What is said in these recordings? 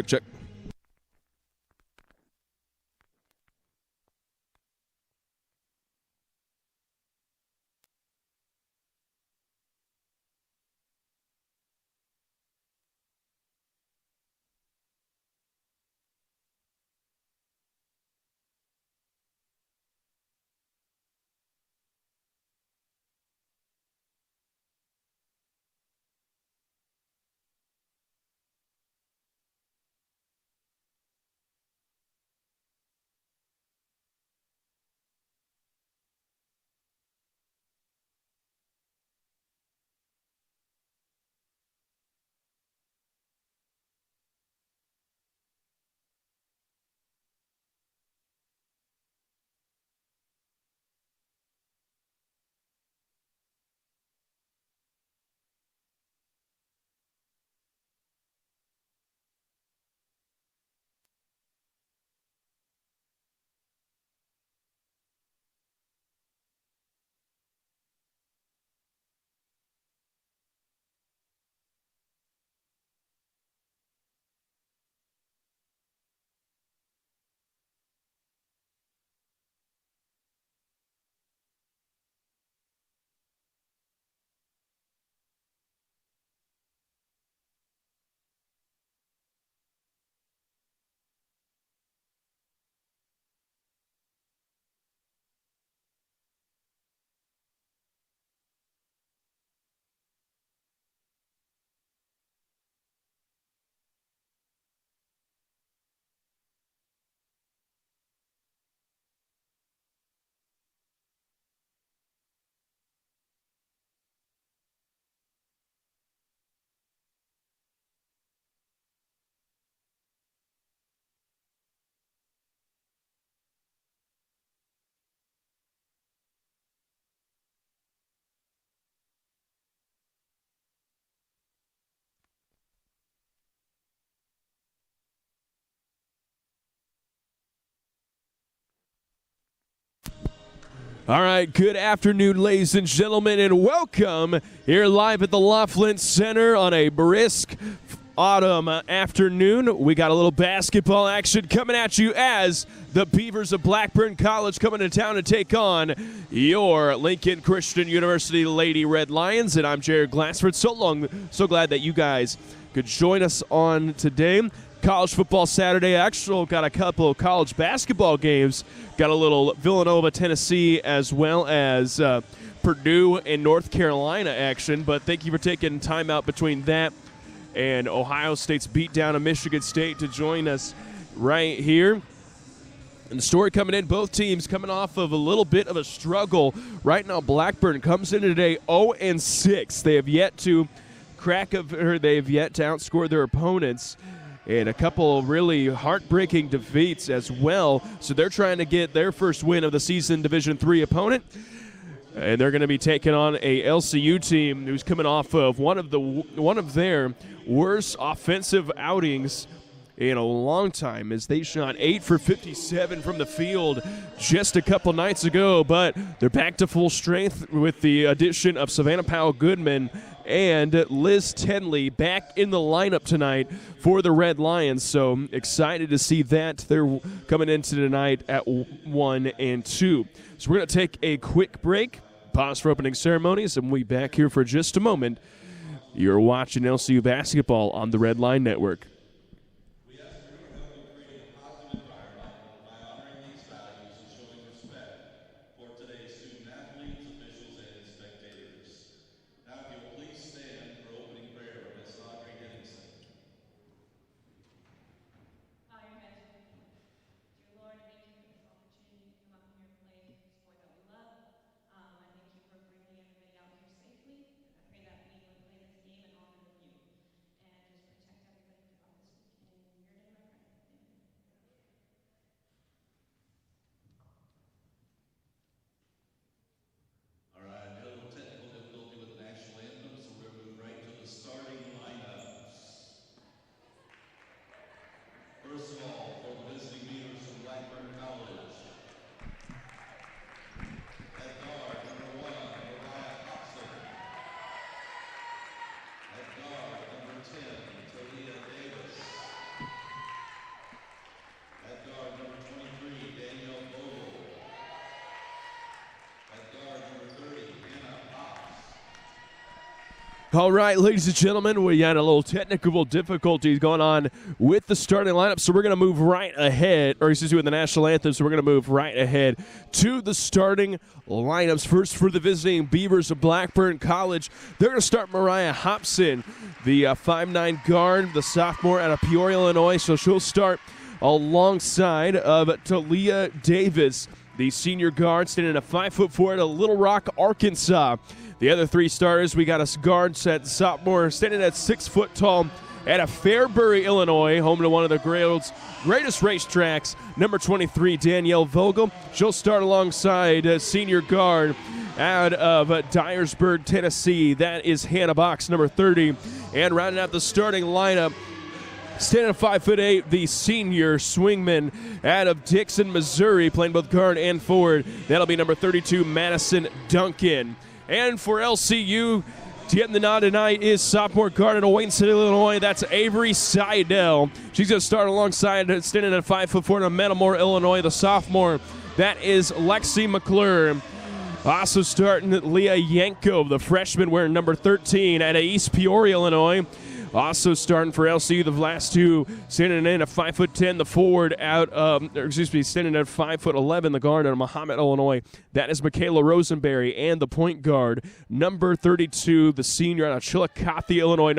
Check. All right, good afternoon, ladies and gentlemen, and welcome here live at the Laughlin Center on a brisk autumn afternoon. We got a little basketball action coming at you as the Beavers of Blackburn College coming to town to take on your Lincoln Christian University Lady Red Lions, and I'm Jared Glassford. So glad that you guys could join us on today. College football Saturday. Actually got a couple of college basketball games. Got a little Villanova, Tennessee, as well as Purdue and North Carolina action. But thank you for taking time out between that and Ohio State's beatdown of Michigan State to join us right here. And the story coming in, both teams coming off of a little bit of a struggle. Right now, Blackburn comes in today 0-6. They have yet to they have yet to outscore their opponents. And a couple really heartbreaking defeats as well. So they're trying to get their first win of the season Division III opponent. And they're going to be taking on a LCU team who's coming off of one of their worst offensive outings in a long time, as they shot 8 for 57 from the field just a couple nights ago. But they're back to full strength with the addition of Savannah Powell-Goodman and Liz Tenley back in the lineup tonight for the Red Lions. So excited to see that. They're coming into tonight at 1 and 2. So we're going to take a quick break, pause for opening ceremonies, and we'll be back here for just a moment. You're watching LCU basketball on the Red Line Network. That we would play this game in honor of you and just protect everybody throughout All right, ladies and gentlemen, we had a little technical difficulties going on with the starting lineup, so we're going to move right ahead, or excuse me, with the national anthem, so we're going to move right ahead to the starting lineups. First for the visiting Beavers of Blackburn College, they're going to start Mariah Hobson, the 5'9" guard, the sophomore out of Peoria, Illinois, so she'll start alongside of Talia Davis, the senior guard, standing at 5'4" at Little Rock, Arkansas. The other three starters, we got a guard set sophomore standing at 6 foot tall at a Fairbury, Illinois, home to one of the greatest racetracks, number 23, Danielle Vogel. She'll start alongside senior guard out of Dyersburg, Tennessee. That is Hannah Box, number 30. And rounding out the starting lineup, standing at 5'8", the senior swingman out of Dixon, Missouri, playing both guard and forward. That'll be number 32, Madison Duncan. And for LCU, getting the nod tonight is sophomore guard out of Wayne City, Illinois. That's Avery Seidel. She's going to start alongside, standing at 5'4" in Metamora, Illinois, the sophomore. That is Lexi McClure. Also starting Leah Yanko, the freshman wearing number 13 out of East Peoria, Illinois. Also starting for LCU, the last two, standing in at 5'10", the forward out of, standing at 5'11", the guard out of Mahomet, Illinois. That is Michaela Rosenberry, and the point guard, number 32, the senior out of Chillicothe, Illinois.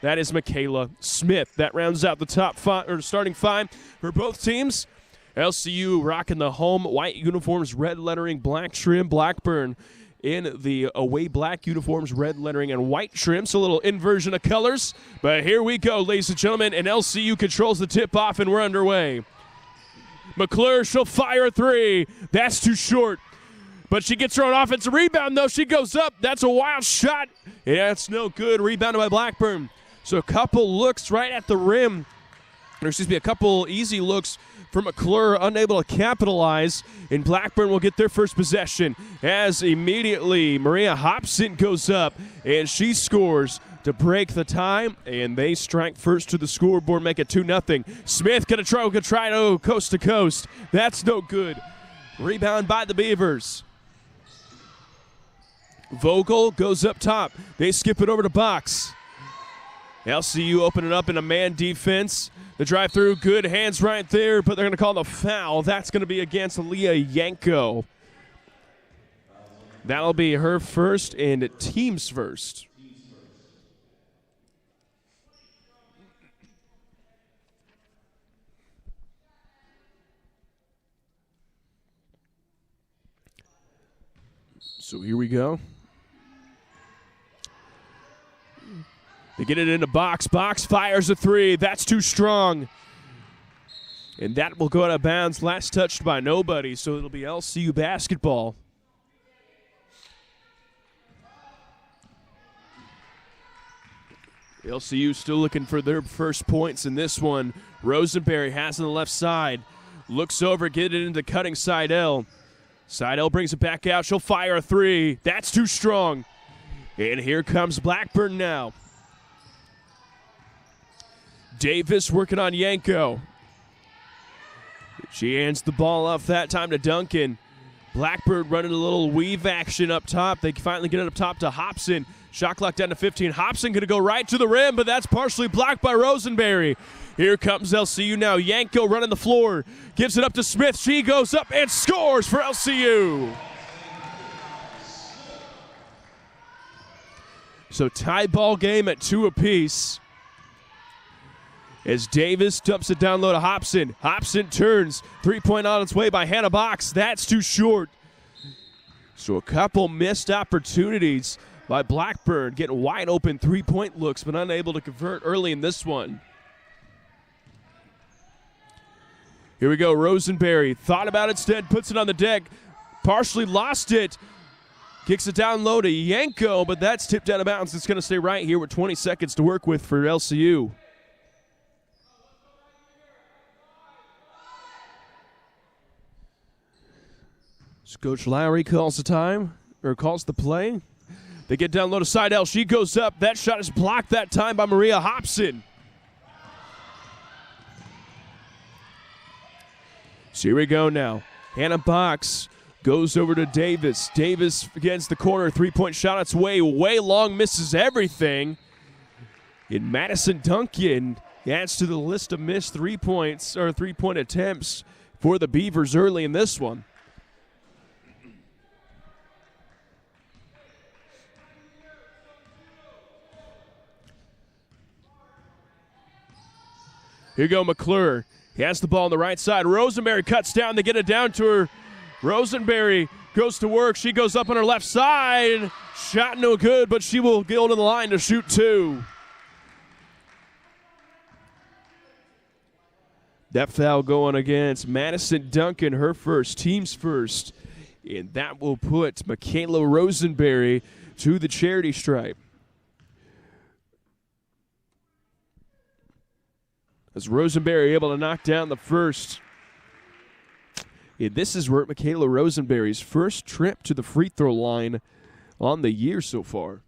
That is Michaela Smith. That rounds out the top five, or starting five for both teams. LCU rocking the home white uniforms, red lettering, black trim. Blackburn in the away black uniforms, red lettering, and white trim. So a little inversion of colors. But here we go, ladies and gentlemen, and LCU controls the tip-off, and we're underway. McClure, she'll fire a three. That's too short. But she gets her own offensive rebound, though. She goes up. That's a wild shot. Yeah, it's no good. Rebounded by Blackburn. So a couple looks right at the rim. A couple easy looks for McClure, unable to capitalize, and Blackburn will get their first possession as immediately Maria Hobson goes up, and she scores to break the tie, and they strike first to the scoreboard, make it 2-0. Smith gonna try to coast to coast. That's no good. Rebound by the Beavers. Vogel goes up top. They skip it over to Box. LCU opening up in a man defense. The drive through, good hands right there, but they're going to call the foul. That's going to be against Leah Yanko. That'll be her first and team's first. So here we go. They get it into Box. Box fires a three. That's too strong. And that will go out of bounds. Last touched by nobody, so it'll be LCU basketball. LCU still looking for their first points in this one. Rosenberry has on the left side. Looks over, get it into cutting Seidel. Seidel brings it back out. She'll fire a three. That's too strong. And here comes Blackburn now. Davis working on Yanko. She hands the ball off that time to Duncan. Blackburn running a little weave action up top. They finally get it up top to Hobson. Shot clock down to 15. Hobson going to go right to the rim, but that's partially blocked by Rosenberry. Here comes LCU now. Yanko running the floor. Gives it up to Smith. She goes up and scores for LCU. So tie ball game at 2 apiece. As Davis dumps it down low to Hobson. Hobson turns. Three-point on its way by Hannah Box. That's too short. So a couple missed opportunities by Blackburn, getting wide open three-point looks, but unable to convert early in this one. Here we go, Rosenberry. Thought about it instead, puts it on the deck. Partially lost it. Kicks it down low to Yanko, but that's tipped out of bounds. It's going to stay right here with 20 seconds to work with for LCU. So Coach Lowry calls the time, or calls the play. They get down low to Seidel. She goes up. That shot is blocked that time by Maria Hobson. So here we go now. Hannah Box Goes over to Davis. Davis against the corner. Three-point shot. It's way long. Misses everything. And Madison Duncan adds to the list of missed three-point attempts for the Beavers early in this one. Here you go, McClure. He has the ball on the right side. Rosenberry cuts down. They get it down to her. Rosenberry goes to work. She goes up on her left side. Shot no good, but she will go to the line to shoot two. That foul going against Madison Duncan, her first, team's first. And that will put Michaela Rosenberry to the charity stripe. As Rosenberry able to knock down the first. And this is where Michaela Rosenberry's first trip to the free throw line on the year so far.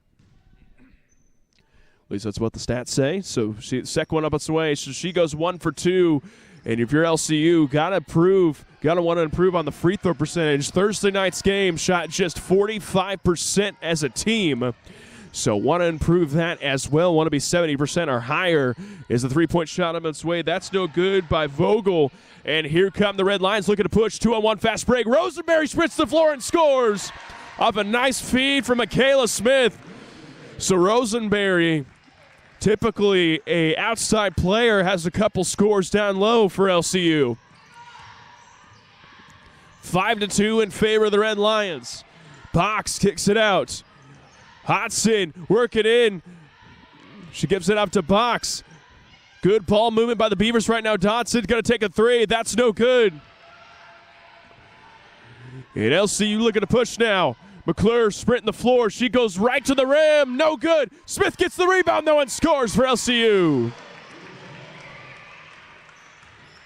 At least that's what the stats say. So the second one up its way. So she goes 1 for 2. And if you're LCU, gotta want to improve on the free throw percentage. Thursday night's game shot just 45% as a team. So want to improve that as well. Want to be 70% or higher. Is the three-point shot on its way. That's no good by Vogel. And here come the Red Lions looking to push. 2-on-1 fast break. Rosenberry sprints the floor and scores off a nice feed from Michaela Smith. So Rosenberry, typically a outside player, has a couple scores down low for LCU. 5-2 in favor of the Red Lions. Box kicks it out. Hodson working in. She gives it up to Box. Good ball movement by the Beavers right now. Dodson's going to take a three. That's no good. And LCU looking to push now. McClure sprinting the floor. She goes right to the rim. No good. Smith gets the rebound, though, and scores for LCU.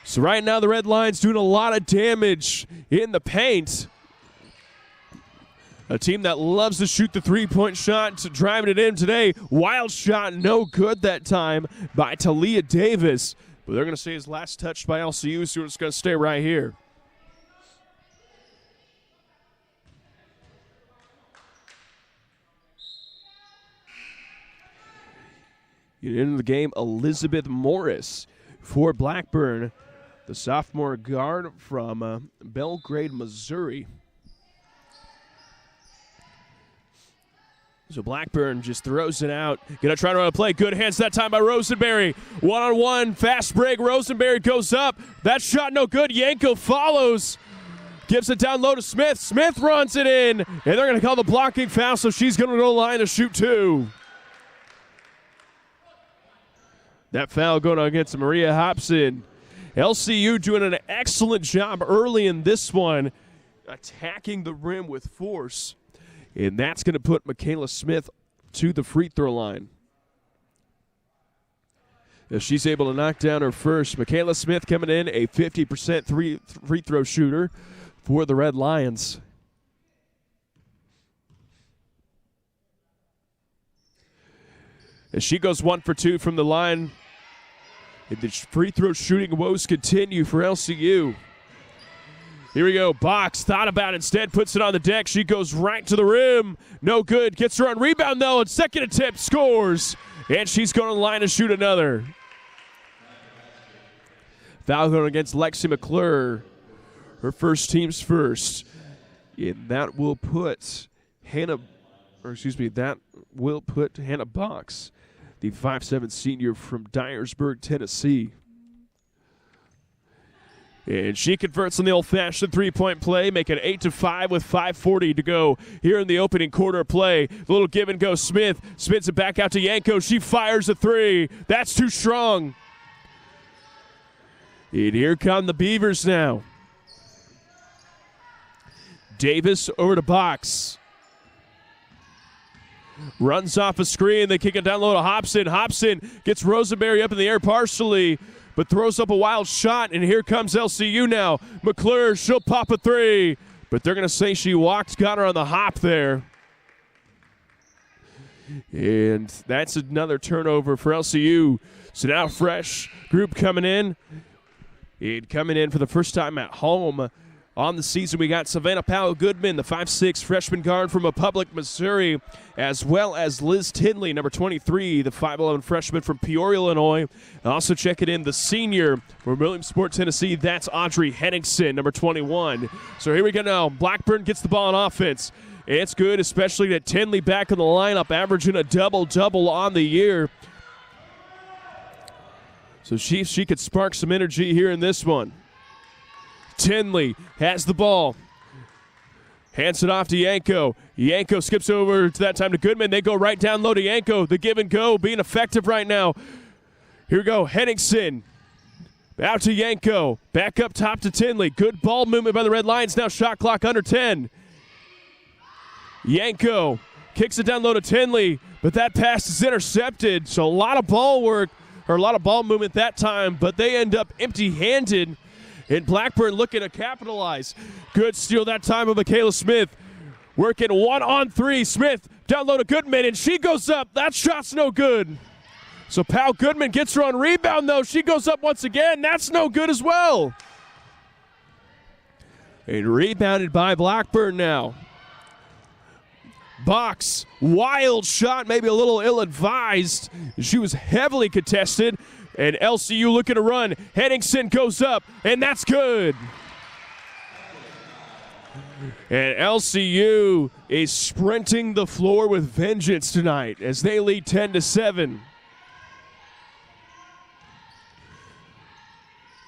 So right now the Red Lions doing a lot of damage in the paint. A team that loves to shoot the three-point shot, driving it in today. Wild shot, no good that time by Talia Davis. But they're going to say his last touch by LCU, so it's going to stay right here. Into the game, Elizabeth Morris for Blackburn, the sophomore guard from Belgrade, Missouri. So Blackburn just throws it out. Gonna try to run a play. Good hands that time by Rosenberry. One-on-one, fast break. Rosenberry goes up. That shot no good. Yanko follows. Gives it down low to Smith. Smith runs it in. And they're gonna call the blocking foul, so she's gonna go to the line to shoot two. That foul going against Maria Hobson. LCU doing an excellent job early in this one, attacking the rim with force. And that's going to put Michaela Smith to the free throw line. If she's able to knock down her first, Michaela Smith coming in, a 50% free throw shooter for the Red Lions. As she goes 1 for 2 from the line, and the free throw shooting woes continue for LCU. Here we go. Box thought about it, instead puts it on the deck. She goes right to the rim. No good. Gets her on rebound, though, and second attempt scores. And she's going to the line to shoot another. Foul going against Lexi McClure. Her first, team's first. And that will put Hannah Box, the 5'7" senior from Dyersburg, Tennessee. And she converts on the old-fashioned three-point play, making it 8-5 with 5:40 to go here in the opening quarter of play. The little give and go. Smith spins it back out to Yanko. She fires a three. That's too strong. And here come the Beavers now. Davis over to Box. Runs off a screen. They kick it down low to Hobson. Hobson gets Rosenberry up in the air partially, but throws up a wild shot, and here comes LCU now. McClure, she'll pop a three, but they're going to say she walked, got her on the hop there. And that's another turnover for LCU. So now fresh group coming in. And coming in for the first time at home on the season. We got Savannah Powell-Goodman, the 5'6" freshman guard from Republic, Missouri, as well as Liz Tinley, number 23, the 5'11" freshman from Peoria, Illinois. Also checking in the senior from Williamsport, Tennessee. That's Audrey Henningsen, number 21. So here we go now. Blackburn gets the ball on offense. It's good, especially that Tinley back in the lineup, averaging a double-double on the year. So she could spark some energy here in this one. Tinley has the ball. Hands it off to Yanko. Yanko skips over to that time to Goodman. They go right down low to Yanko. The give and go being effective right now. Here we go. Henningsen. Out to Yanko. Back up top to Tinley. Good ball movement by the Red Lions. Now shot clock under 10. Yanko kicks it down low to Tinley, but that pass is intercepted. So a lot of ball work, or a lot of ball movement that time, but they end up empty-handed. And Blackburn looking to capitalize. Good steal that time of Michaela Smith. Working 1-on-3. Smith down low to Goodman, and she goes up. That shot's no good. So Powell-Goodman gets her on rebound, though. She goes up once again. That's no good as well. And rebounded by Blackburn now. Box, wild shot, maybe a little ill-advised. She was heavily contested, and LCU looking to run. Henningsen goes up, and that's good. And LCU is sprinting the floor with vengeance tonight as they lead 10-7.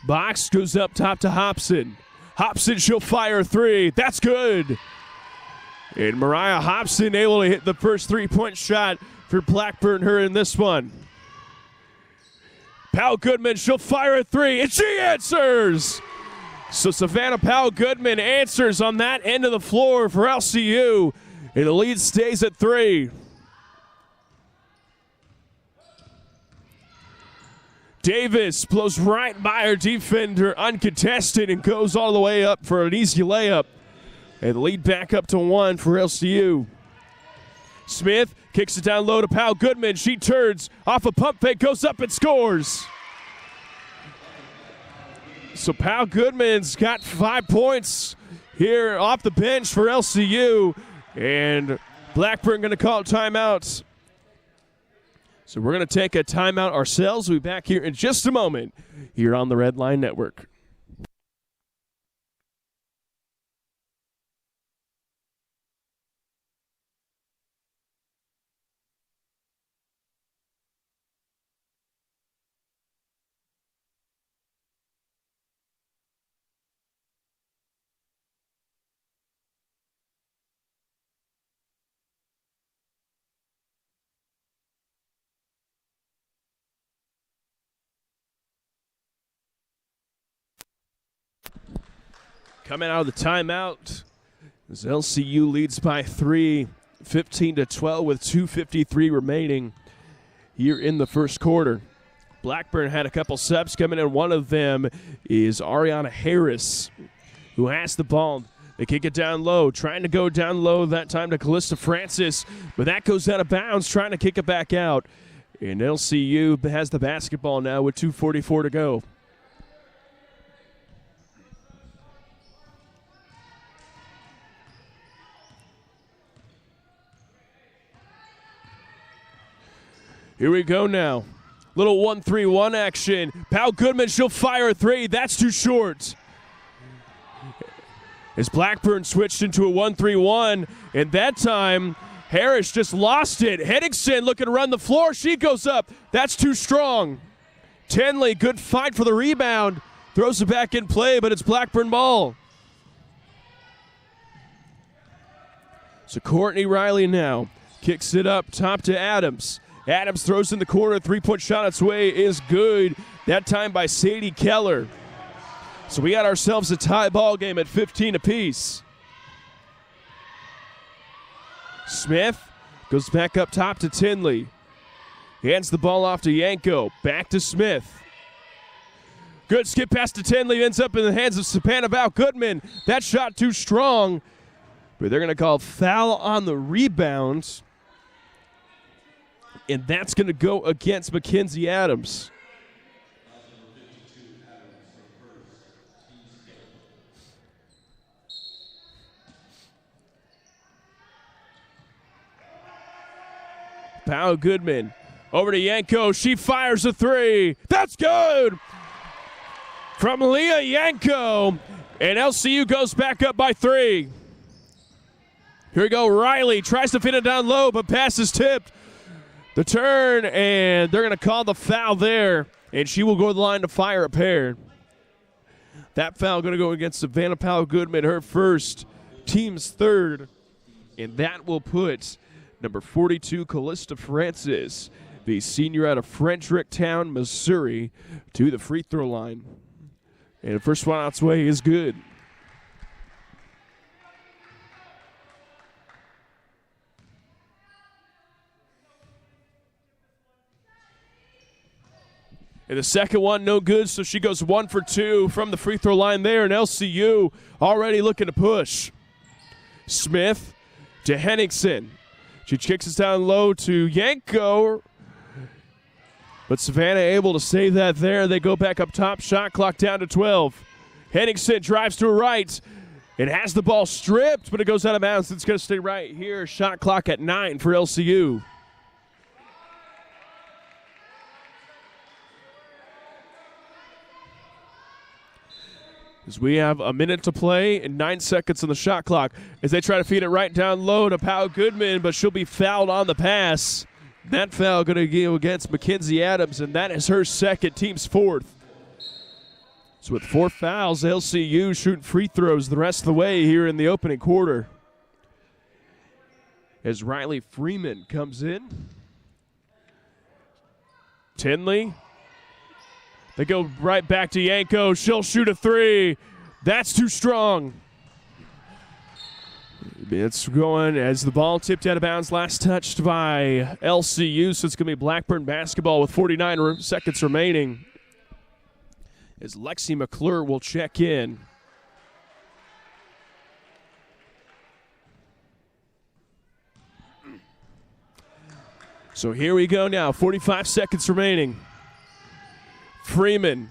Box goes up top to Hobson. Hobson, she'll fire a three. That's good. And Mariah Hobson able to hit the first three-point shot for Blackburn her in this one. Powell-Goodman, she'll fire a three, and she answers! So Savannah Powell-Goodman answers on that end of the floor for LCU, and the lead stays at 3. Davis blows right by her defender uncontested and goes all the way up for an easy layup. And the lead back up to 1 for LCU. Smith kicks it down low to Powell-Goodman. She turns off a pump fake, goes up and scores. So Powell-Goodman's got 5 points here off the bench for LCU. And Blackburn going to call timeouts. So we're going to take a timeout ourselves. We'll be back here in just a moment here on the Red Line Network. Coming out of the timeout, as LCU leads by 3, 15-12 with 2:53 remaining here in the first quarter. Blackburn had a couple subs coming in. One of them is Ariana Harris, who has the ball. They kick it down low, trying to go down low that time to Calista Francis, but that goes out of bounds, trying to kick it back out. And LCU has the basketball now with 2:44 to go. Here we go now. Little 1-3-1 action. Powell-Goodman, she'll fire a three. That's too short. As Blackburn switched into a 1-3-1, and that time Harris just lost it. Henningsen looking to run the floor. She goes up. That's too strong. Tinley, good fight for the rebound. Throws it back in play, but it's Blackburn ball. So Courtney Riley now kicks it up top to Adams. Adams throws in the corner. Three-point shot its way is good. That time by Sadie Keller. So we got ourselves a tie ball game at 15 apiece. Smith goes back up top to Tinley. Hands the ball off to Yanko. Back to Smith. Good skip pass to Tinley. Ends up in the hands of Savannah Powell-Goodman. That shot too strong. But they're going to call foul on the rebound. And that's going to go against Mackenzie Adams. Powell Goodman. Over to Yanko. She fires a three. That's good! From Leah Yanko. And LCU goes back up by 3. Here we go. Riley tries to fit it down low, but pass is tipped. The turn, and they're going to call the foul there. And she will go to the line to fire a pair. That foul going to go against Savannah Powell Goodman, her first, team's third. And that will put number 42, Calista Francis, the senior out of Fredericktown, Missouri, to the free throw line. And the first one on its way is good. And the second one, no good, so she goes 1 for 2 from the free throw line there, and LCU already looking to push. Smith to Henningsen. She kicks it down low to Yanko, but Savannah able to save that there. They go back up top, shot clock down to 12. Henningsen drives to her right. It has the ball stripped, but it goes out of bounds. It's going to stay right here. Shot clock at 9 for LCU. As we have a minute to play and 9 seconds on the shot clock as they try to feed it right down low to Powell Goodman, but she'll be fouled on the pass. That foul going to go against Mackenzie Adams, and that is her second, team's fourth. So with 4 fouls, LCU shooting free throws the rest of the way here in the opening quarter. As Riley Freeman comes in. Tinley. They go right back to Yanko. She'll shoot a 3. That's too strong. It's going as the ball tipped out of bounds, last touched by LCU, so it's going to be Blackburn basketball with 49 seconds remaining. As Lexi McClure will check in. So here we go now, 45 seconds remaining. Freeman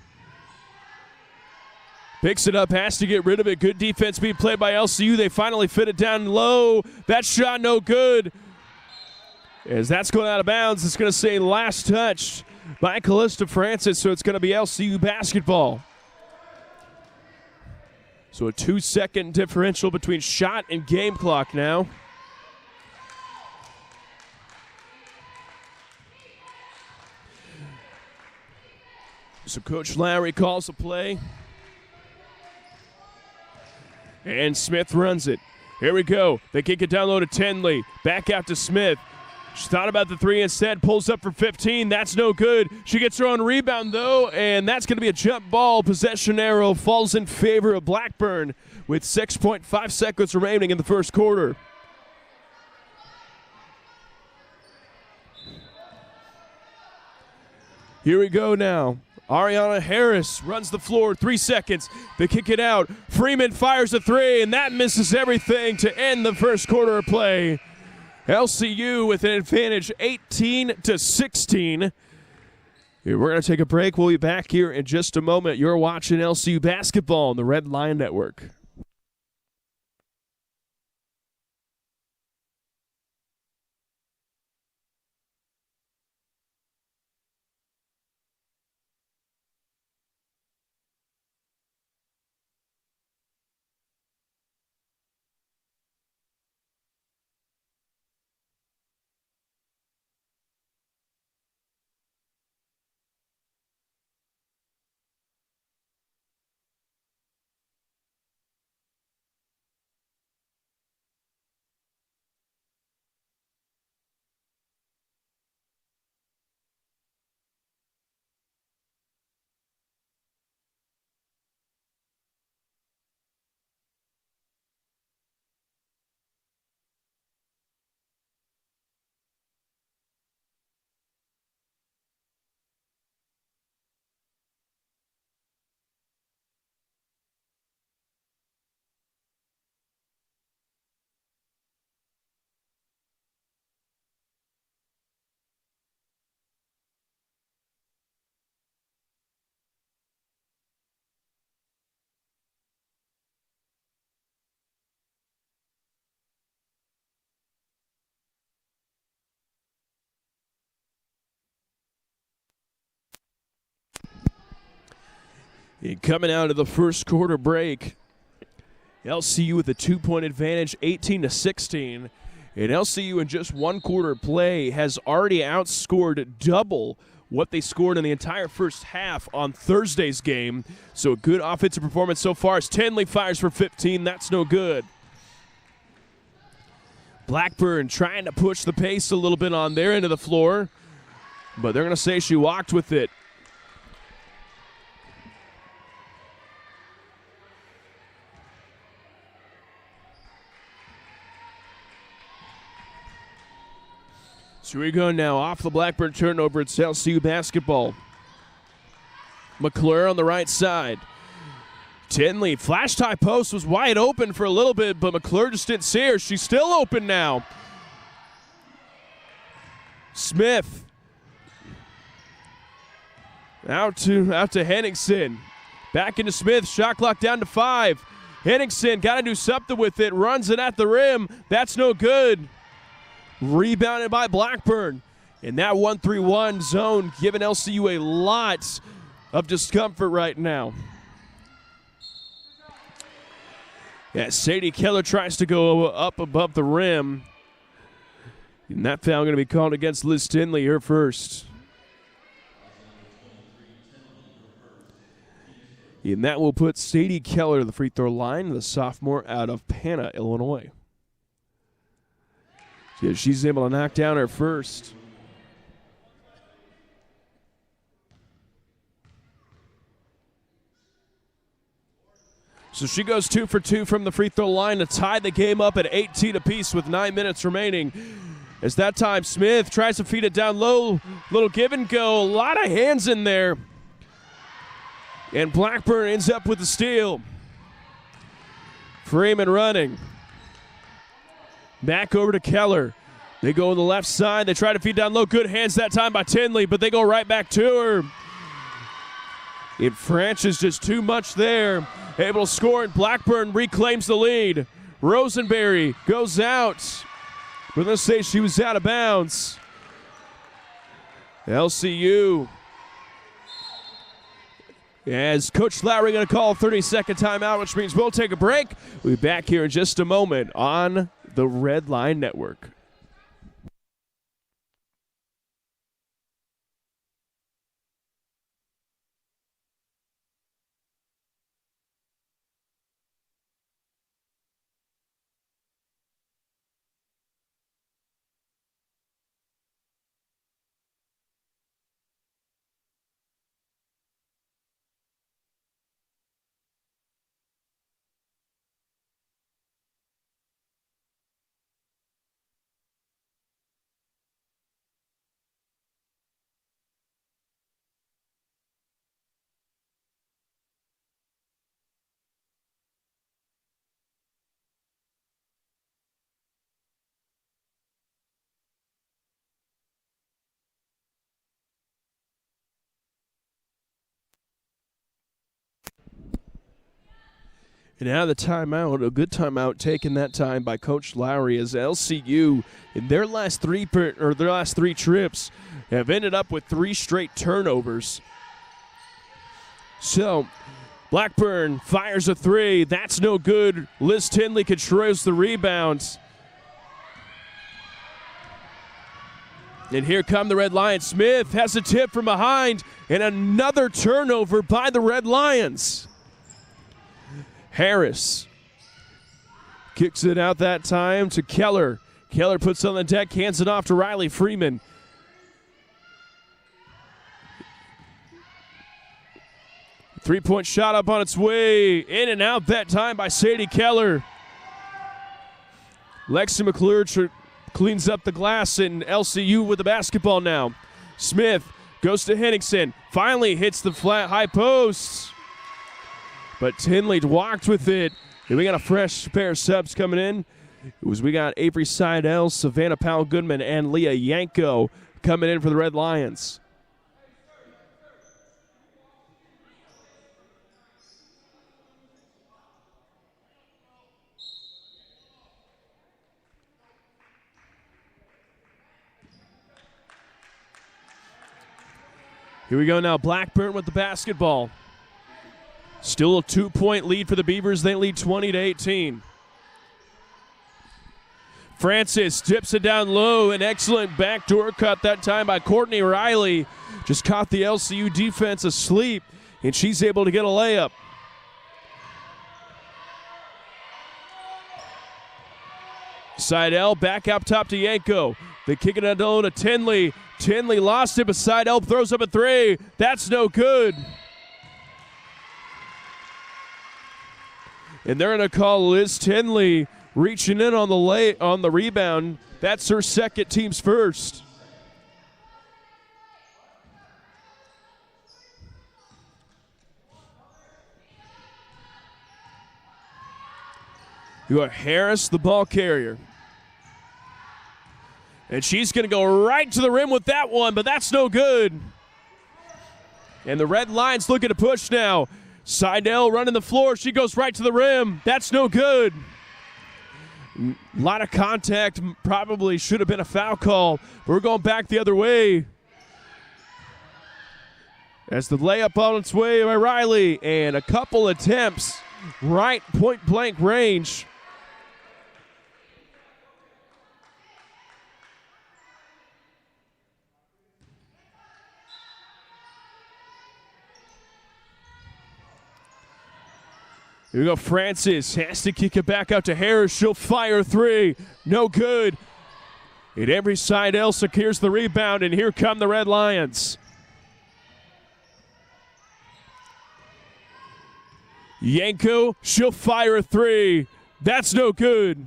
picks it up, has to get rid of it. Good defense being played by LCU. They finally fit it down low. That shot no good. As that's going out of bounds, it's going to say last touch by Calista Francis, so it's going to be LCU basketball. So a 2-second differential between shot and game clock now. So Coach Lowry calls the play. And Smith runs it. Here we go. They kick it down low to Tinley. Back out to Smith. She thought about the 3 instead. Pulls up for 15. That's no good. She gets her own rebound, though, and that's going to be a jump ball. Possession arrow falls in favor of Blackburn with 6.5 seconds remaining in the first quarter. Here we go now. Ariana Harris runs the floor, 3 seconds. They kick it out. Freeman fires a 3, and that misses everything to end the first quarter of play. LCU with an advantage 18-16. We're going to take a break. We'll be back here in just a moment. You're watching LCU basketball on the Red Lion Network. And coming out of the first quarter break, LCU with a 2-point advantage, 18-16. And LCU in just one quarter play has already outscored double what they scored in the entire first half on Thursday's game. So a good offensive performance so far as Tinley fires for 15. That's no good. Blackburn trying to push the pace a little bit on their end of the floor, but they're going to say she walked with it. So we go now off the Blackburn turnover. It's LCU basketball. McClure on the right side. Tinley, flash tie post was wide open for a little bit, but McClure just didn't see her. She's still open now. Smith. Out to Henningsen. Back into Smith. Shot clock down to 5. Henningsen got to do something with it. Runs it at the rim. That's no good. Rebounded by Blackburn. And that 1-3-1 zone giving LCU a lot of discomfort right now. Yeah, Sadie Keller tries to go up above the rim. And that foul going to be called against Liz Tinley, her first. And that will put Sadie Keller to the free throw line, the sophomore out of Pana, Illinois. Yeah, she's able to knock down her first. So she goes 2 for 2 from the free throw line to tie the game up at 18 apiece with 9 minutes remaining. As that time, Smith tries to feed it down low. Little give and go. A lot of hands in there. And Blackburn ends up with the steal. Freeman running. Back over to Keller. They go on the left side. They try to feed down low. Good hands that time by Tinley, but they go right back to her. And Francis just too much there. Able to score, and Blackburn reclaims the lead. Rosenberry goes out. But let's say she was out of bounds. LCU. As Coach Lowry going to call a 30-second timeout, which means we'll take a break. We'll be back here in just a moment on the Red Line Network. And now the timeout, a good timeout taken that time by Coach Lowry, as LCU in their last three trips have ended up with 3 straight turnovers. So Blackburn fires a 3. That's no good. Liz Tinley controls the rebounds. And here come the Red Lions. Smith has a tip from behind, and another turnover by the Red Lions. Harris kicks it out that time to Keller. Keller puts it on the deck, hands it off to Riley Freeman. Three-point shot up on its way. In and out that time by Sadie Keller. Lexi McClure cleans up the glass, and LCU with the basketball now. Smith goes to Henningsen. Finally hits the flat high post. But Tinley walked with it. And we got a fresh pair of subs coming in. We got Avery Seidel, Savannah Powell-Goodman, and Leah Yanko coming in for the Red Lions. Here we go now. Blackburn with the basketball. Still a 2-point lead for the Beavers. They lead 20-18. Francis dips it down low. An excellent backdoor cut that time by Courtney Riley. Just caught the LCU defense asleep, and she's able to get a layup. Seidel back up top to Yanko. They kick it down to Tinley. Tinley lost it, but Seidel throws up a three. That's no good. And they're going to call Liz Tinley reaching in on the rebound. That's her second, team's first. You got Harris, the ball carrier. And she's going to go right to the rim with that one, but that's no good. And the red line's looking to push now. Seidel running the floor. She goes right to the rim. That's no good. A lot of contact. Probably should have been a foul call. But we're going back the other way. As the layup on its way by Riley. And a couple attempts. Right point blank range. Here we go, Francis has to kick it back out to Harris. She'll fire three. No good. And every side else secures the rebound, and here come the Red Lions. Yanko, she'll fire a three. That's no good.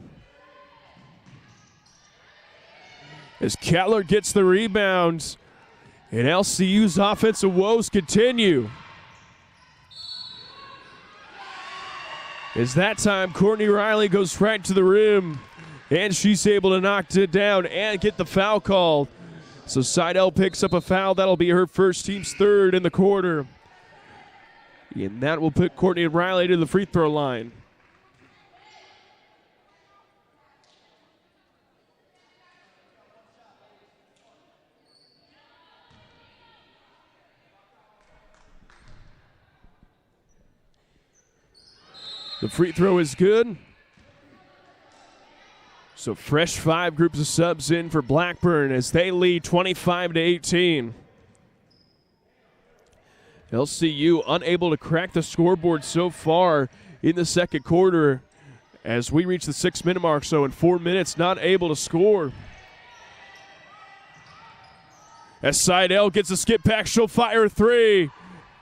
As Keller gets the rebounds, and LCU's offensive woes continue. As that time, Courtney Riley goes right to the rim, and she's able to knock it down and get the foul called. So Seidel picks up a foul. That'll be her first, team's third in the quarter. And that will put Courtney Riley to the free throw line. The free throw is good. So fresh 5 groups of subs in for Blackburn as they lead 25-18. LCU unable to crack the scoreboard so far in the second quarter as we reach the 6-minute mark. So in 4 minutes, not able to score. As Seidel gets a skip back, she'll fire a three.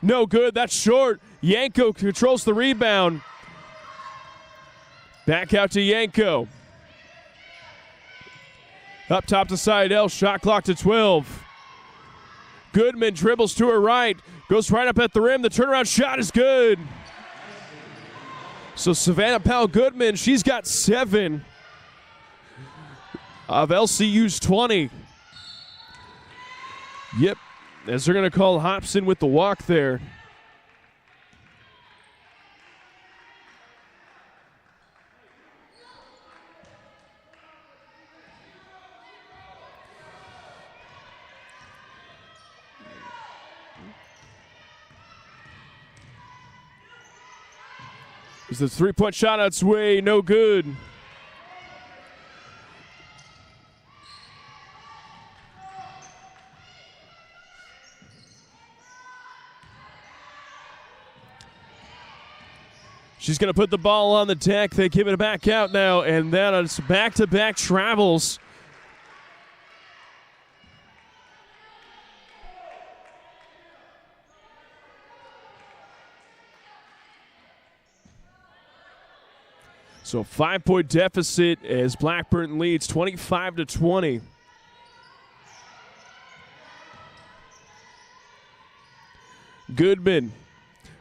No good, that's short. Yanko controls the rebound. Back out to Yanko. Up top to Seidel, shot clock to 12. Goodman dribbles to her right, goes right up at the rim. The turnaround shot is good. So Savannah Powell-Goodman, she's got 7 of LCU's 20. Yep, as they're going to call Hobson with the walk there. Is the three-point shot on its way? No good. She's going to put the ball on the deck. They give it back out now, and then it's back-to-back travels. So 5-point deficit as Blackburn leads 25-20. Goodman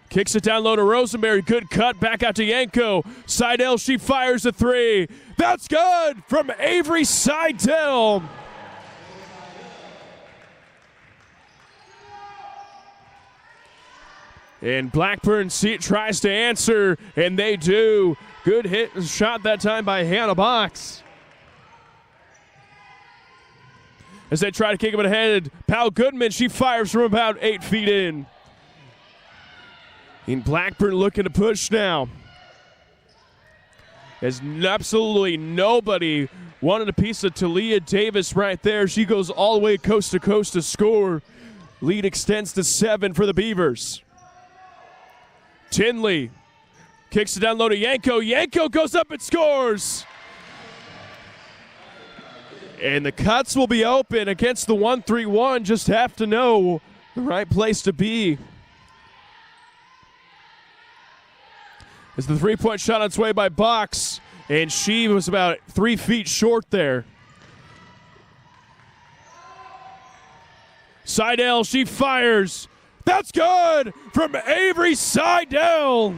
kicks it down low to Rosenberry. Good cut back out to Yanko. Seidel, she fires a three. That's good from Avery Seidel. And Blackburn tries to answer, and they do. Good hit shot that time by Hannah Box. As they try to kick him ahead, Powell-Goodman, she fires from about 8 feet in. And Blackburn looking to push now. As absolutely nobody wanted a piece of Talia Davis right there. She goes all the way coast to coast to score. Lead extends to 7 for the Beavers. Tinley kicks it down low to Yanko. Yanko goes up and scores. And the cuts will be open against the 1-3-1. Just have to know the right place to be. As the three-point shot on its way by Box, and she was about 3 feet short there. Seidel, she fires. That's good from Avery Seidel.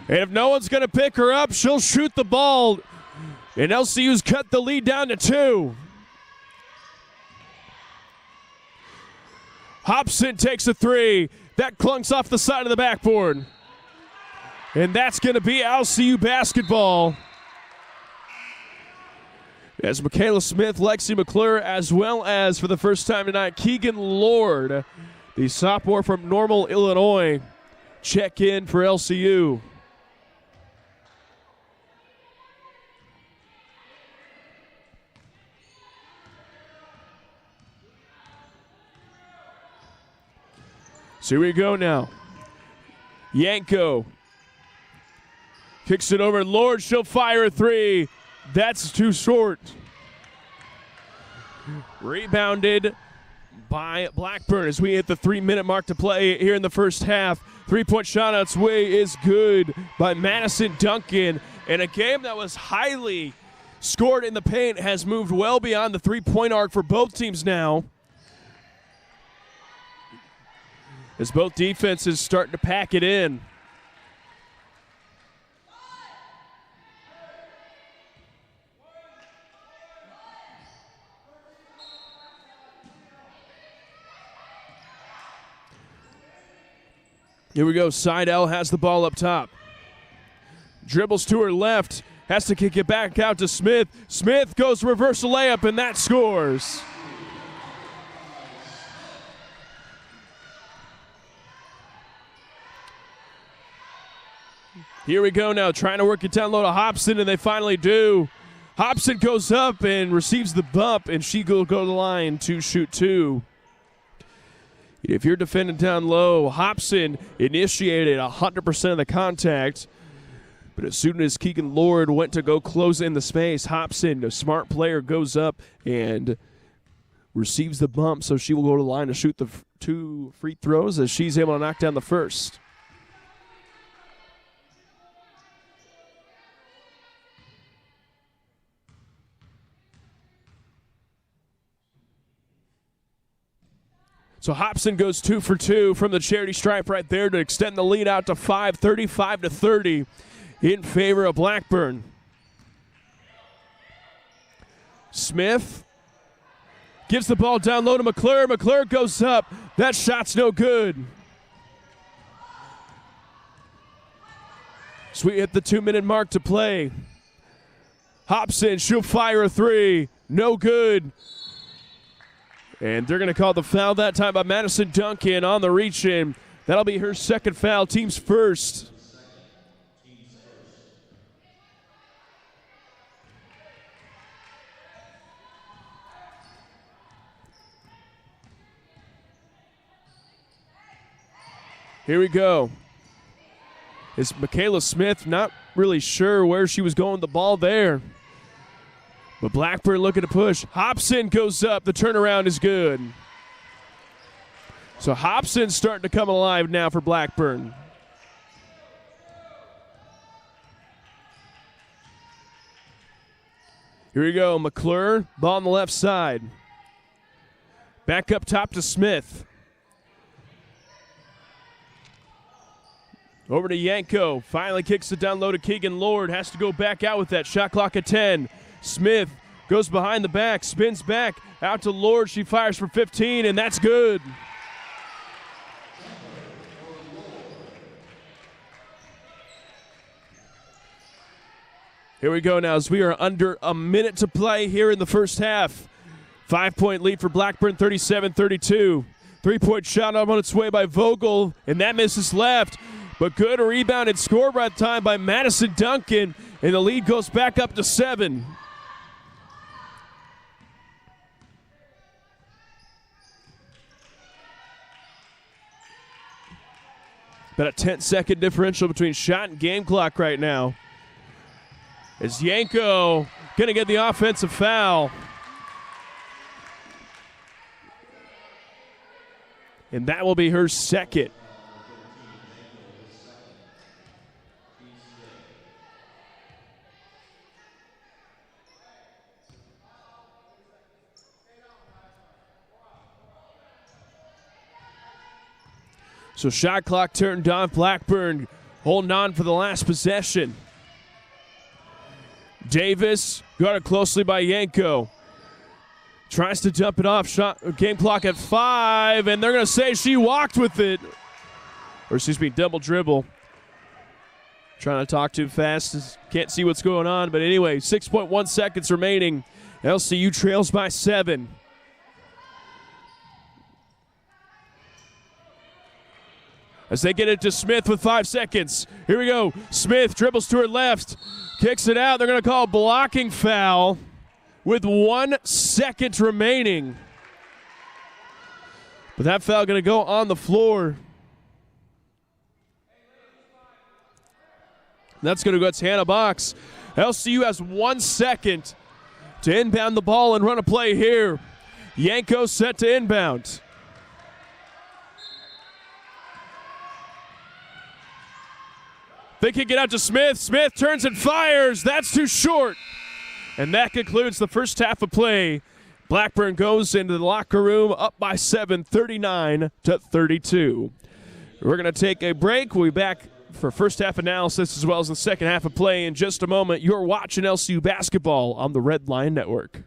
And if no one's going to pick her up, she'll shoot the ball. And LCU's cut the lead down to 2. Hobson takes a 3. That clunks off the side of the backboard. And that's going to be LCU basketball. As Michaela Smith, Lexi McClure, as well as for the first time tonight, Keegan Lord, the sophomore from Normal, Illinois, check in for LCU. So here we go now. Yanko kicks it over. Lord, she'll fire a 3. That's too short. Rebounded by Blackburn as we hit the 3-minute mark to play here in the first half. 3-point shot on its way is good by Madison Duncan. And a game that was highly scored in the paint has moved well beyond the 3-point arc for both teams now. As both defenses starting to pack it in. Here we go. Seidel has the ball up top. Dribbles to her left. Has to kick it back out to Smith. Smith goes reversal layup, and that scores. Here we go now, trying to work it down low to Hobson, and they finally do. Hobson goes up and receives the bump, and she will go to the line to shoot 2. If you're defending down low, Hobson initiated 100% of the contact. But as soon as Keegan Lord went to go close in the space, Hobson, a smart player, goes up and receives the bump. So she will go to the line to shoot the 2 free throws as she's able to knock down the first. So Hobson goes 2 for 2 from the charity stripe right there to extend the lead out to 5, 35-30 in favor of Blackburn. Smith gives the ball down low to McClure. McClure goes up. That shot's no good. So we hit the 2-minute mark to play. Hobson, she'll fire a 3. No good. And they're going to call the foul that time by Madison Duncan on the reach-in. That'll be her second foul, team's first. Here we go. Is Michaela Smith not really sure where she was going with the ball there. But Blackburn looking to push. Hobson goes up. The turnaround is good. So Hobson's starting to come alive now for Blackburn. Here we go. McClure, ball on the left side. Back up top to Smith. Over to Yanko. Finally kicks it down low to Keegan Lord. Has to go back out with that. Shot clock at 10. Smith goes behind the back, spins back, out to Lord. She fires for 15, and that's good. Here we go now as we are under a minute to play here in the first half. 5-point lead for Blackburn, 37-32. Three-point shot on its way by Vogel, and that misses left. But good rebound and score by time by Madison Duncan, and the lead goes back up to 7. About a 10-second differential between shot and game clock right now. As Yanko going to get the offensive foul. And that will be her second. So shot clock turned off. Blackburn holding on for the last possession. Davis guarded closely by Yanko. Tries to dump it off. Game clock at 5, and they're going to say she walked with it. Or excuse me, double dribble. Trying to talk too fast. Can't see what's going on. But anyway, 6.1 seconds remaining. LCU trails by 7. As they get it to Smith with 5 seconds. Here we go. Smith dribbles to her left. Kicks it out. They're going to call a blocking foul with 1 second remaining. But that foul going to go on the floor. That's going to go to Hannah Box. LCU has 1 second to inbound the ball and run a play here. Yanko set to inbound. They can get out to Smith. Smith turns and fires. That's too short. And that concludes the first half of play. Blackburn goes into the locker room up by 7, 39-32. We're going to take a break. We'll be back for first half analysis as well as the second half of play in just a moment. You're watching LCU basketball on the Red Line Network.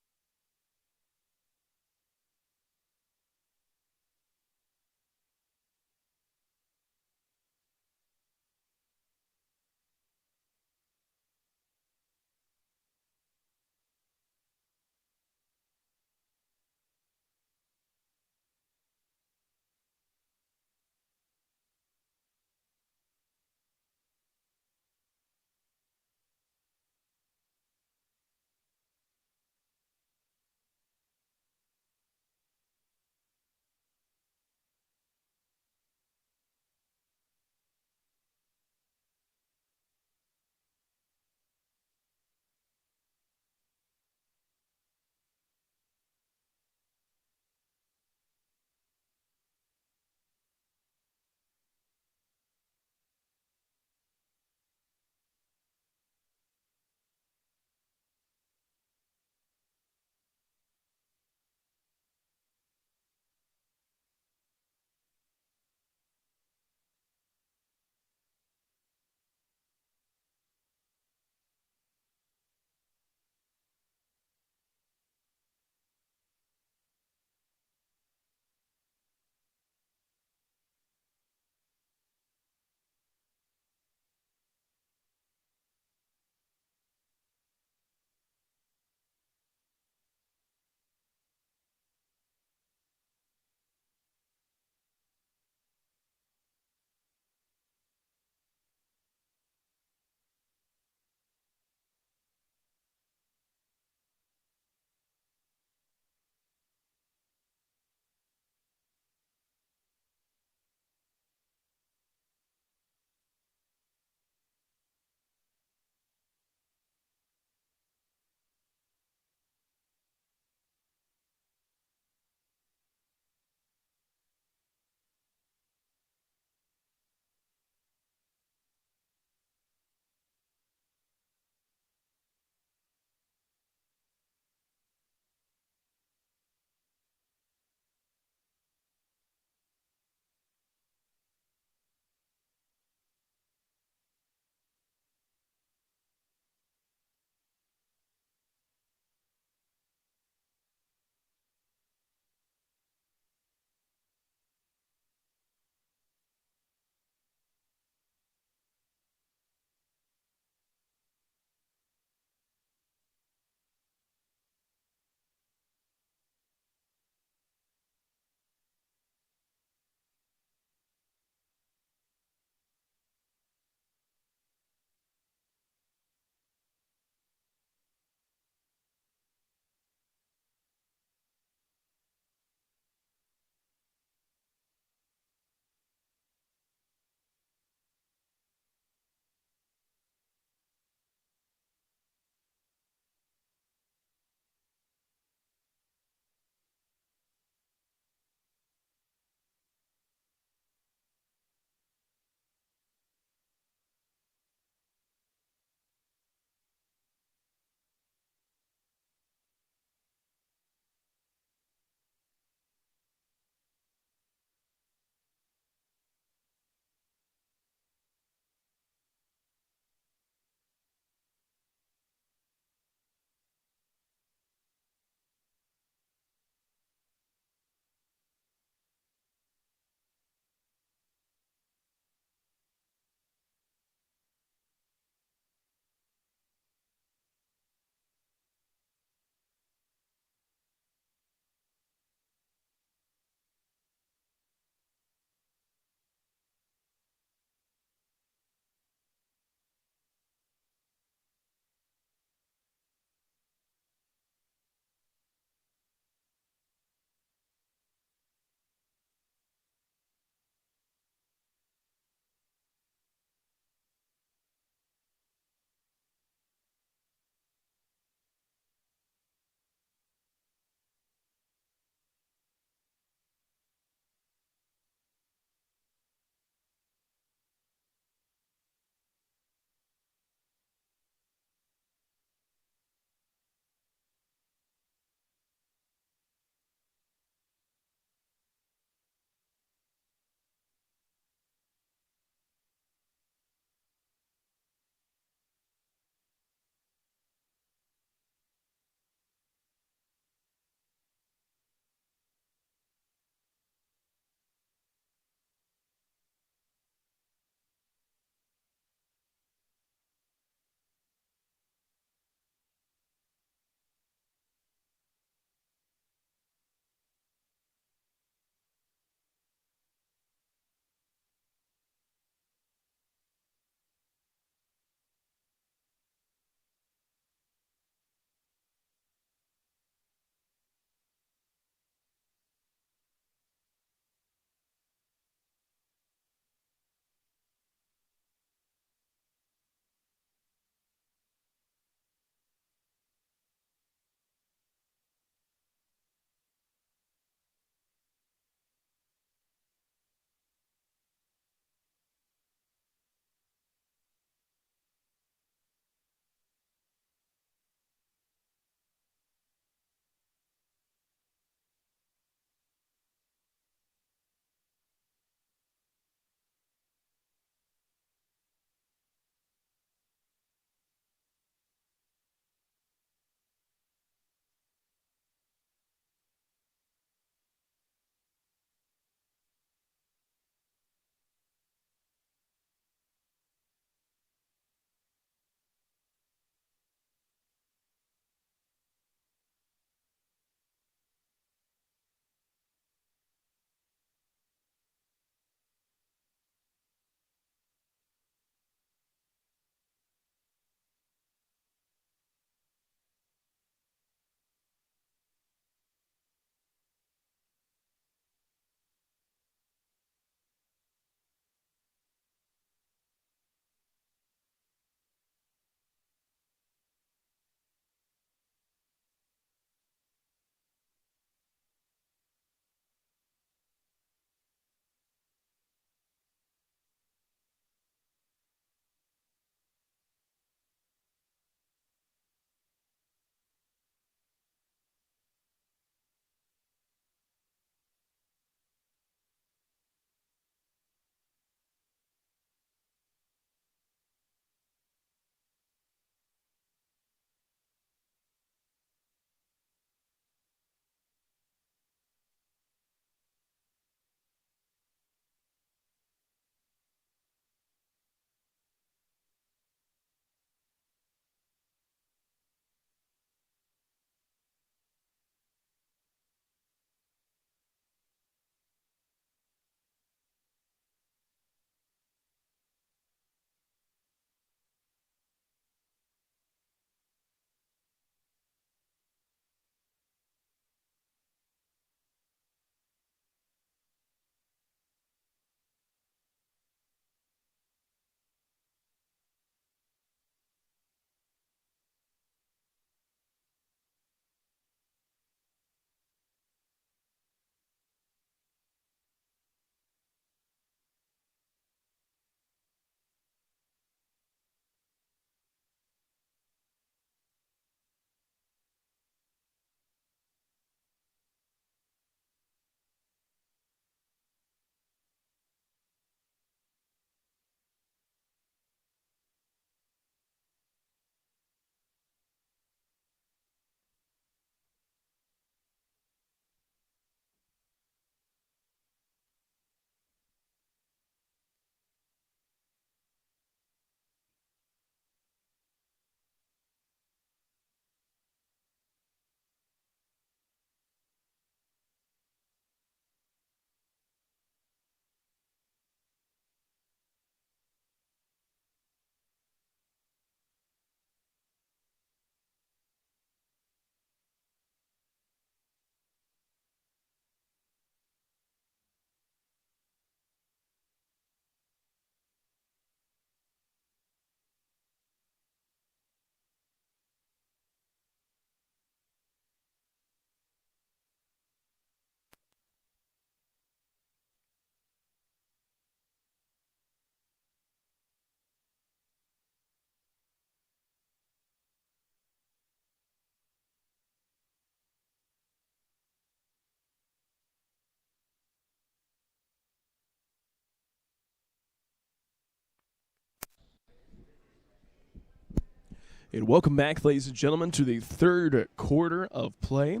And welcome back, ladies and gentlemen, to the third quarter of play.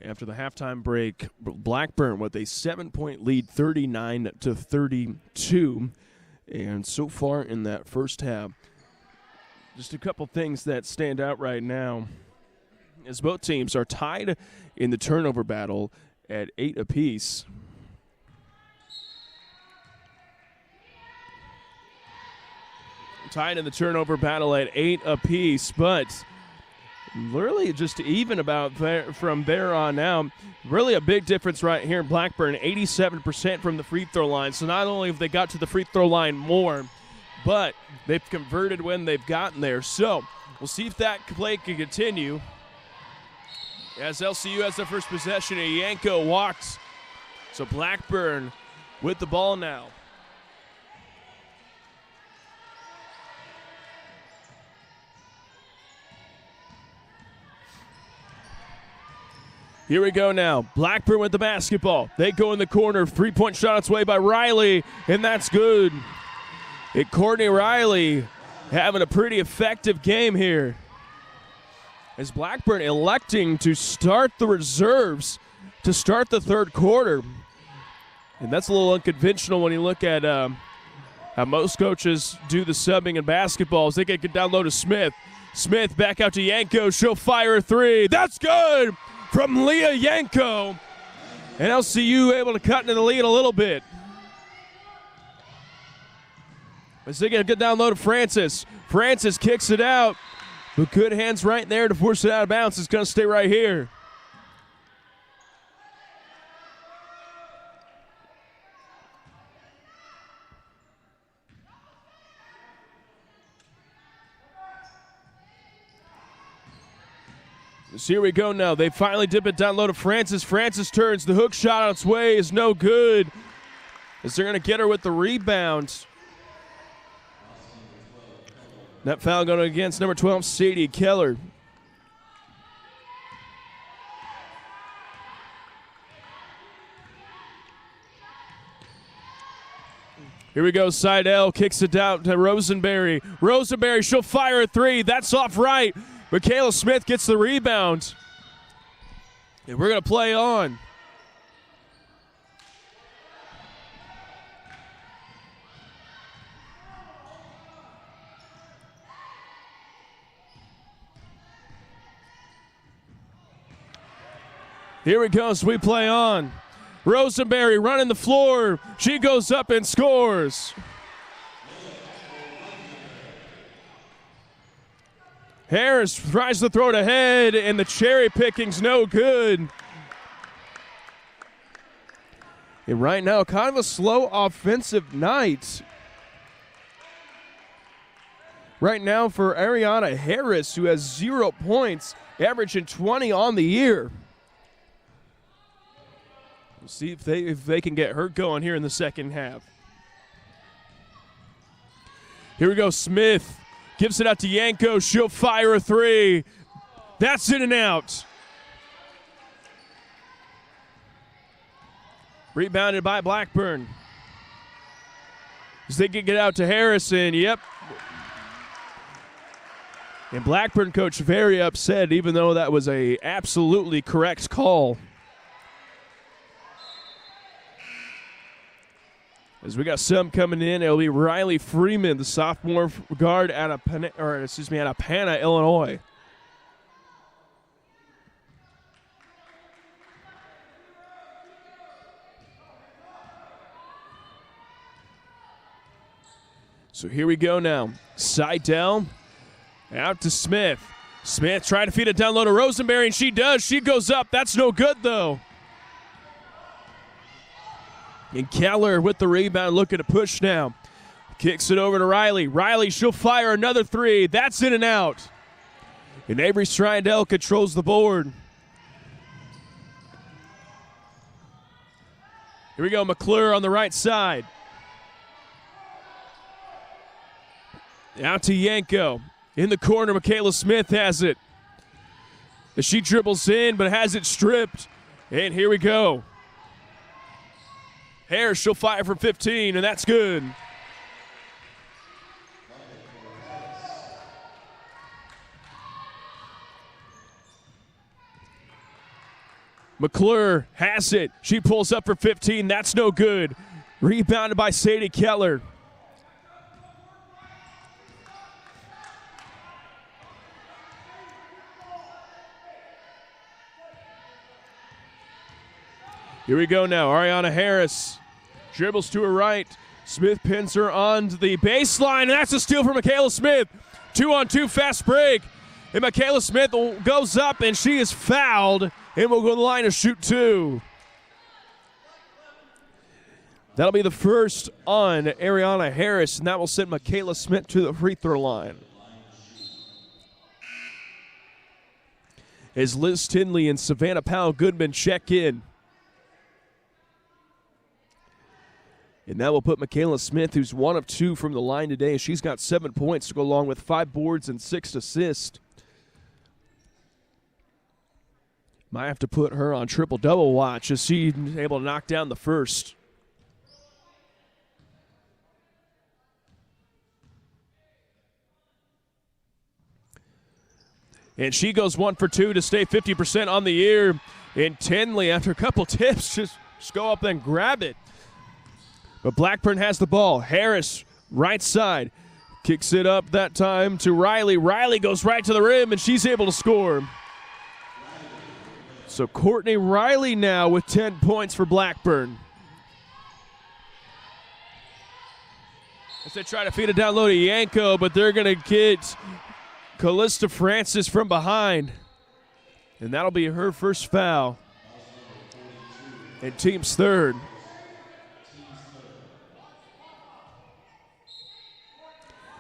After the halftime break, Blackburn with a 7-point lead, 39-32. And so far in that first half, just a couple things that stand out right now, as both teams are tied in the turnover battle at 8 apiece. Tied in the turnover battle at 8 apiece, but really just even about there from there on out. Really a big difference right here in Blackburn, 87% from the free throw line. So not only have they got to the free throw line more, but they've converted when they've gotten there. So we'll see if that play can continue. As LCU has their first possession, and Yanko walks. So Blackburn with the ball now. Here we go now. Blackburn with the basketball. They go in the corner. Three-point shot its way by Riley, and that's good. And Courtney Riley having a pretty effective game here. As Blackburn electing to start the reserves to start the third quarter. And that's a little unconventional when you look at how most coaches do the subbing in basketball. As they get down low to Smith. Smith back out to Yanko. She'll fire a three. That's good from Leah Yanko. And LCU able to cut into the lead a little bit. As they get down low to Francis. Francis kicks it out. But good hands right there to force it out of bounds. It's going to stay right here. So here we go now. They finally dip it down low to Francis. Francis turns. The hook shot on its way is no good. As they're going to get her with the rebound. That foul going against number 12, Sadie Keller. Here we go. Seidel kicks it down to Rosenberry. Rosenberry, she'll fire a three. That's off right. Michaela Smith gets the rebound. And we're going to play on. Here we go as we play on. Rosenberry running the floor. She goes up and scores. Harris tries to throw it ahead, and the cherry picking's no good. And right now, kind of a slow offensive night. Right now for Ariana Harris, who has 0 points, averaging 20 on the year. We'll see if they can get her going here in the second half. Here we go, Smith gives it out to Yanko. She'll fire a three. That's in and out. Rebounded by Blackburn. As they can get out to Harrison. Yep. And Blackburn coach very upset, even though that was a absolutely correct call. As we got some coming in, it'll be Riley Freeman, the sophomore guard out of Panna, Illinois. So here we go now. Seidel out to Smith. Smith trying to feed it down low to Rosenberry, and she does. She goes up. That's no good, though. And Keller with the rebound, looking to push now. Kicks it over to Riley. Riley, she'll fire another three. That's in and out. And Avery Strydell controls the board. Here we go, McClure on the right side. Out to Yanko. In the corner, Michaela Smith has it. As she dribbles in, but has it stripped. And here we go. Harris, she'll fire for 15, and that's good. McClure has it. She pulls up for 15. That's no good. Rebounded by Sadie Keller. Here we go now. Ariana Harris dribbles to her right. Smith pins her on the baseline, and that's a steal for Michaela Smith. 2-on-2 fast break. And Michaela Smith goes up, and she is fouled, and will go to the line to shoot two. That'll be the first on Ariana Harris, and that will send Michaela Smith to the free throw line. As Liz Tinley and Savannah Powell-Goodman check in. And that will put Michaela Smith, who's 1 of 2 from the line today. She's got 7 points to go along with 5 boards and 6 assists. Might have to put her on triple-double watch as she's able to knock down the first. And she goes 1 for 2 to stay 50% on the year. And Tinley, after a couple tips, just go up and grab it. But Blackburn has the ball. Harris, right side, kicks it up that time to Riley. Riley goes right to the rim, and she's able to score. So Courtney Riley now with 10 points for Blackburn. As they try to feed it down low to Yanko, but they're going to get Calista Francis from behind. And that'll be her first foul. And team's third.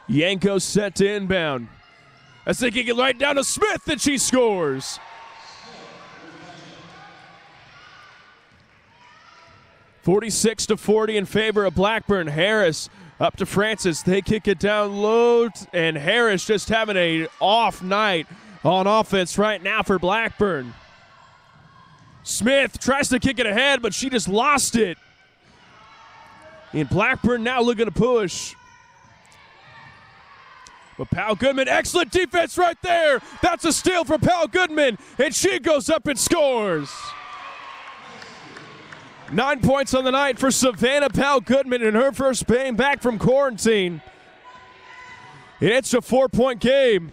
Yanko set to inbound. As they kick it right down to Smith, and she scores. (46-40) in favor of Blackburn. Harris up to Francis. They kick it down low, and Harris just having an off night on offense right now for Blackburn. Smith tries to kick it ahead, but she just lost it. And Blackburn now looking to push. But Powell-Goodman, excellent defense right there. That's a steal for Powell-Goodman, and she goes up and scores. 9 points on the night for Savannah Powell-Goodman in her first game back from quarantine. It's a 4-point game.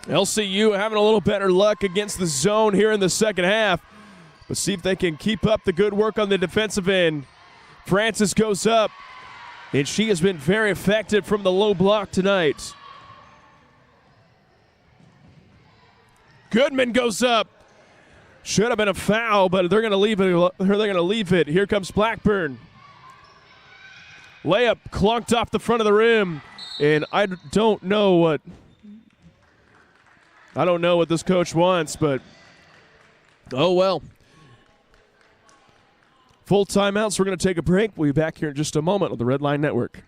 LCU having a little better luck against the zone here in the second half. But see if they can keep up the good work on the defensive end. Francis goes up. And she has been very effective from the low block tonight. Goodman goes up. Should have been a foul, but they're going to leave it. They're going to leave it. Here comes Blackburn. Layup clunked off the front of the rim, and I don't know what this coach wants, but oh well. Full timeout, so we're going to take a break. We'll be back here in just a moment on the Red Line Network.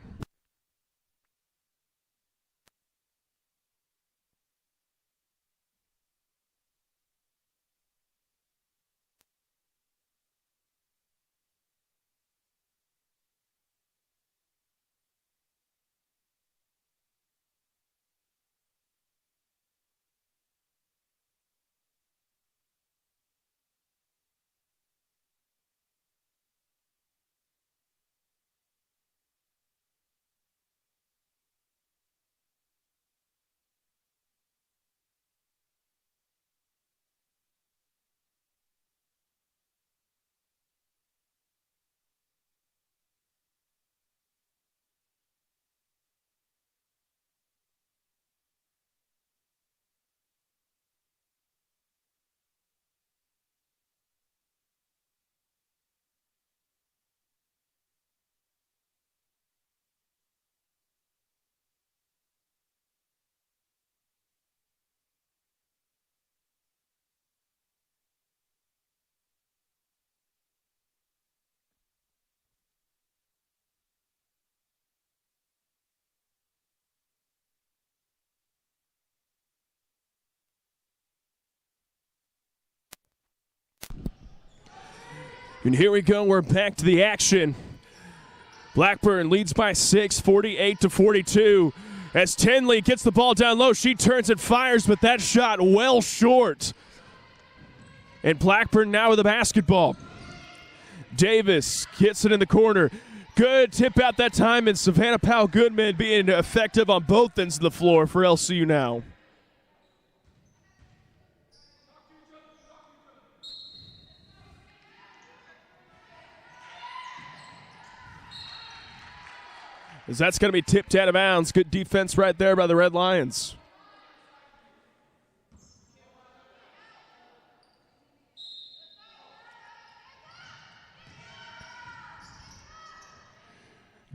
And here we go. We're back to the action. Blackburn leads by 6, 48-42. As Tinley gets the ball down low, she turns and fires, but that shot well short And Blackburn now with the basketball. Davis gets it in the corner. Good tip out that time, and Savannah Powell-Goodman being effective on both ends of the floor for LCU now. As that's going to be tipped out of bounds. Good defense right there by the Red Lions.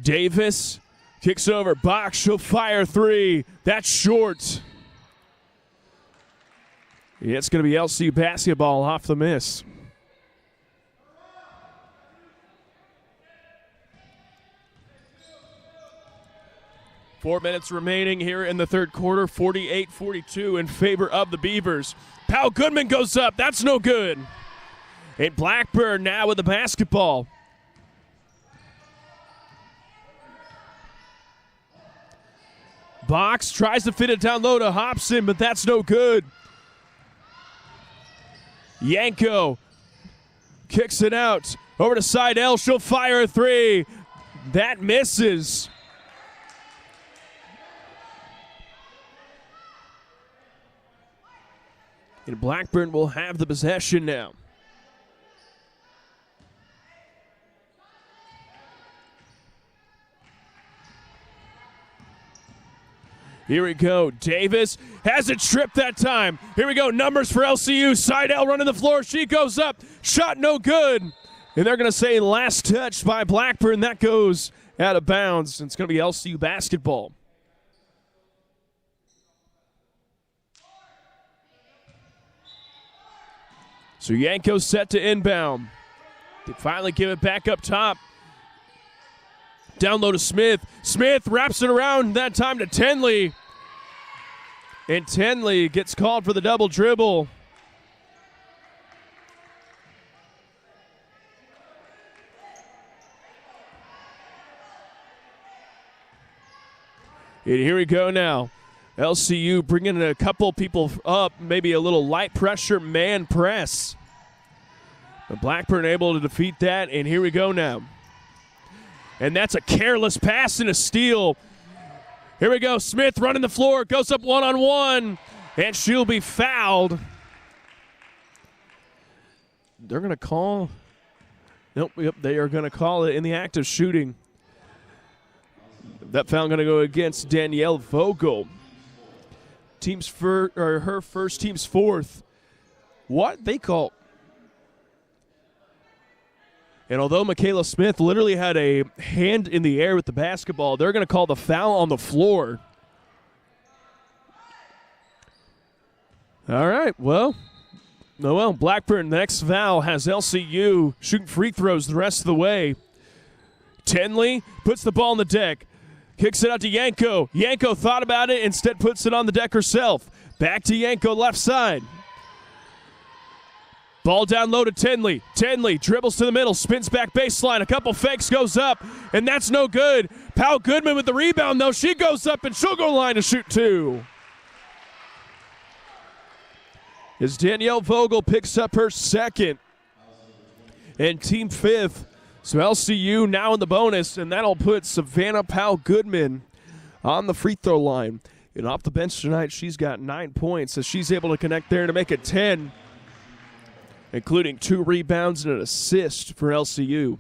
Davis kicks over. Box, she'll fire three. That's short. Yeah, it's going to be LCU basketball off the miss. Four minutes remaining here in the third quarter. 48-42 in favor of the Beavers. Powell-Goodman goes up. That's no good. And Blackburn now with the basketball. Box tries to fit it down low to Hobson, but that's no good. Yanko kicks it out. Over to side L. She'll fire a three. That misses. And Blackburn will have the possession now. Here we go. Davis has it tripped that time. Here we go. Numbers for LCU. Side L running the floor. She goes up. Shot no good. And they're going to say last touch by Blackburn. That goes out of bounds. It's going to be LCU basketball. So Yanko's set to inbound. They finally give it back up top. Down low to Smith. Smith wraps it around that time to Tenley. And Tenley gets called for the double dribble. And here we go now. LCU bringing a couple people up, maybe a little light pressure man press. But Blackburn able to defeat that, and here we go now. And that's a careless pass and a steal. Here we go. Smith running the floor, goes up one-on-one, and she'll be fouled. They're going to call. Nope, yep, they are going to call it in the act of shooting. That foul going to go against Danielle Vogel. Her first, team's fourth. What they call. And although Michaela Smith literally had a hand in the air with the basketball, they're going to call the foul on the floor. All right, well, Blackburn, the next foul has LCU shooting free throws the rest of the way. Tenley puts the ball on the deck. Kicks it out to Yanko. Yanko thought about it, instead puts it on the deck herself. Back to Yanko, left side. Ball down low to Tenley. Tenley dribbles to the middle, spins back baseline. A couple fakes, goes up, and that's no good. Powell-Goodman with the rebound, though. She goes up, and she'll go line to shoot two. As Danielle Vogel picks up her second. And team fifth. So LCU now in the bonus, and that'll put Savannah Powell-Goodman on the free throw line. And off the bench tonight, she's got 9 points, as she's able to connect there to make it 10. Including 2 rebounds and an assist for LCU.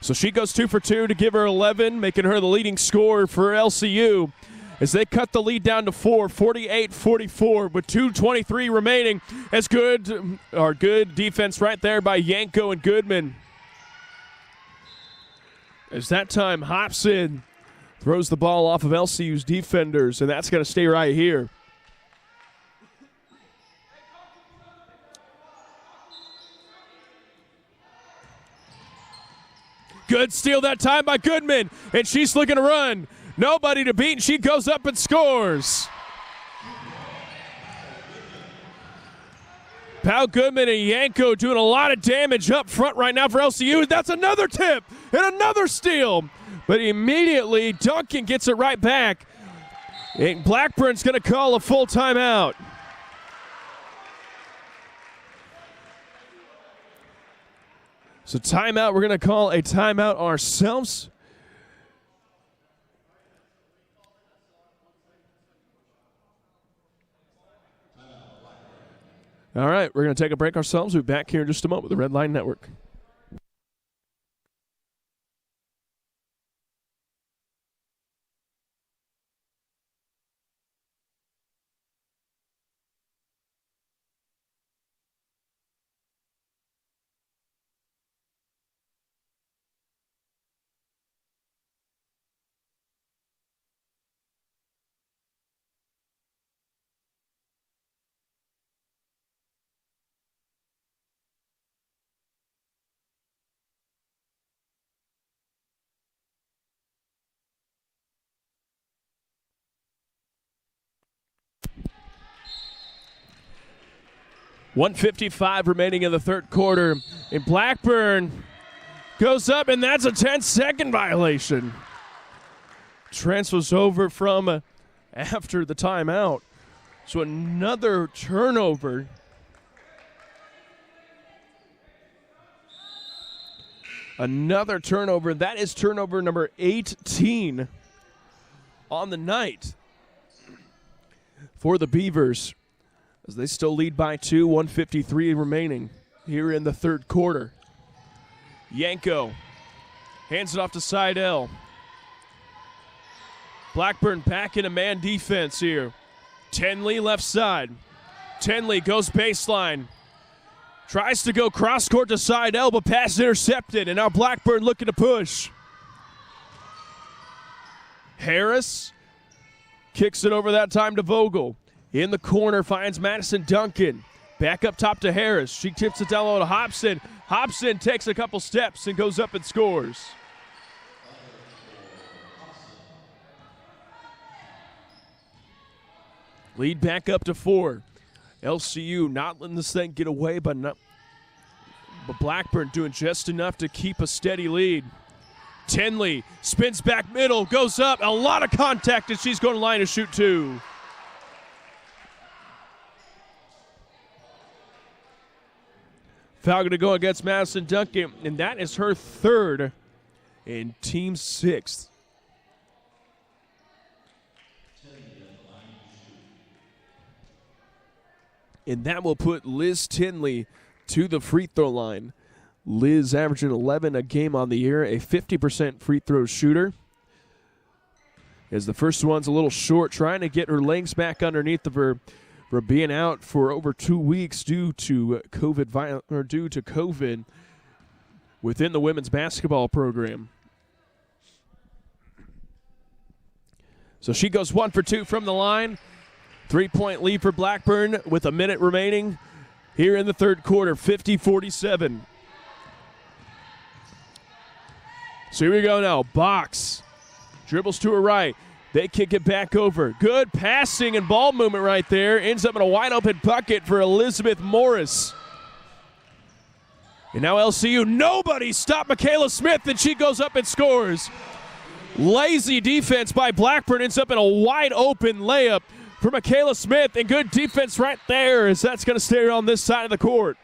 So she goes 2 for 2 to give her 11, making her the leading scorer for LCU as they cut the lead down to 4, 48-44 with 2:23 remaining. As good defense right there by Yanko and Goodman. As that time Hobson throws the ball off of LCU's defenders, and that's going to stay right here. Good steal that time by Goodman, and she's looking to run. Nobody to beat, and she goes up and scores. Powell-Goodman and Yanko doing a lot of damage up front right now for LCU. That's another tip and another steal. But immediately Duncan gets it right back. And Blackburn's going to call a full timeout. So timeout, we're going to call a timeout ourselves. All right, we're going to take a break ourselves. We'll be back here in just a moment with the Red Line Network. .155 remaining in the third quarter. And Blackburn goes up, and that's a 10-second violation. Trent was over from after the timeout. So another turnover. Another turnover. That is turnover number 18 on the night for the Beavers, as they still lead by 2, 1:53 remaining here in the third quarter. Yanko hands it off to Seidel. Blackburn back in a man defense here. Tenley left side. Tenley goes baseline. Tries to go cross court to Seidel, but pass intercepted, and now Blackburn looking to push. Harris kicks it over that time to Vogel. In the corner, finds Madison Duncan. Back up top to Harris. She tips it down low to Hobson. Hobson takes a couple steps and goes up and scores. Lead back up to 4. LCU not letting this thing get away, but Blackburn doing just enough to keep a steady lead. Tenley spins back middle, goes up. A lot of contact, and she's going to line to shoot 2. Foul going to go against Madison Duncan, and that is her 3rd and team 6th. And that will put Liz Tenley to the free throw line. Liz averaging 11 a game on the year, a 50% free throw shooter. As the first one's a little short, trying to get her legs back underneath of her for being out for over 2 weeks due to COVID within the women's basketball program. So she goes 1 for 2 from the line. 3-point lead for Blackburn with a minute remaining here in the third quarter, 50-47. So here we go now. Box dribbles to her right. They kick it back over. Good passing and ball movement right there. Ends up in a wide open bucket for Elizabeth Morris. And now LCU, nobody stopped Michaela Smith, and she goes up and scores. Lazy defense by Blackburn, ends up in a wide open layup for Michaela Smith, and good defense right there, as that's going to stay on this side of the court.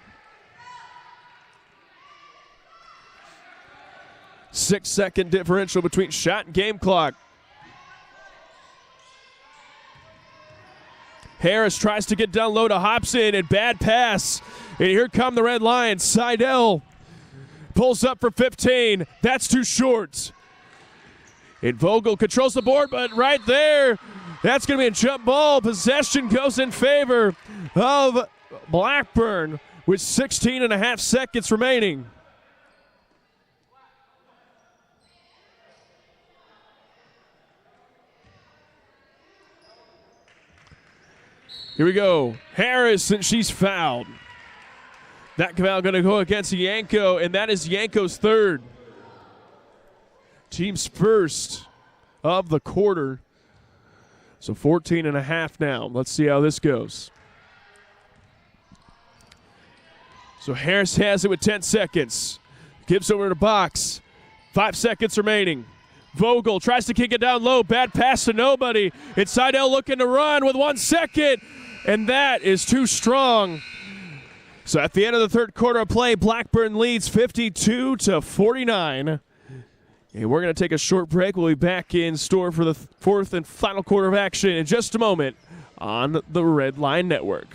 6-second differential between shot and game clock. Harris tries to get down low to Hobson, and bad pass. And here come the Red Lions. Seidel pulls up for 15. That's too short. And Vogel controls the board, but right there, that's going to be a jump ball. Possession goes in favor of Blackburn with 16 and a half seconds remaining. Here we go. Harris, and she's fouled. That foul going to go against Yanko, and that is Yanko's 3rd. Team's first of the quarter. So 14 and a half now. Let's see how this goes. So Harris has it with 10 seconds. Gives over to Box. 5 seconds remaining. Vogel tries to kick it down low. Bad pass to nobody. It's Seidel looking to run with 1 second. And that is too strong. So at the end of the third quarter of play, Blackburn leads 52-49. And we're going to take a short break. We'll be back in store for the fourth and final quarter of action in just a moment on the Red Line Network.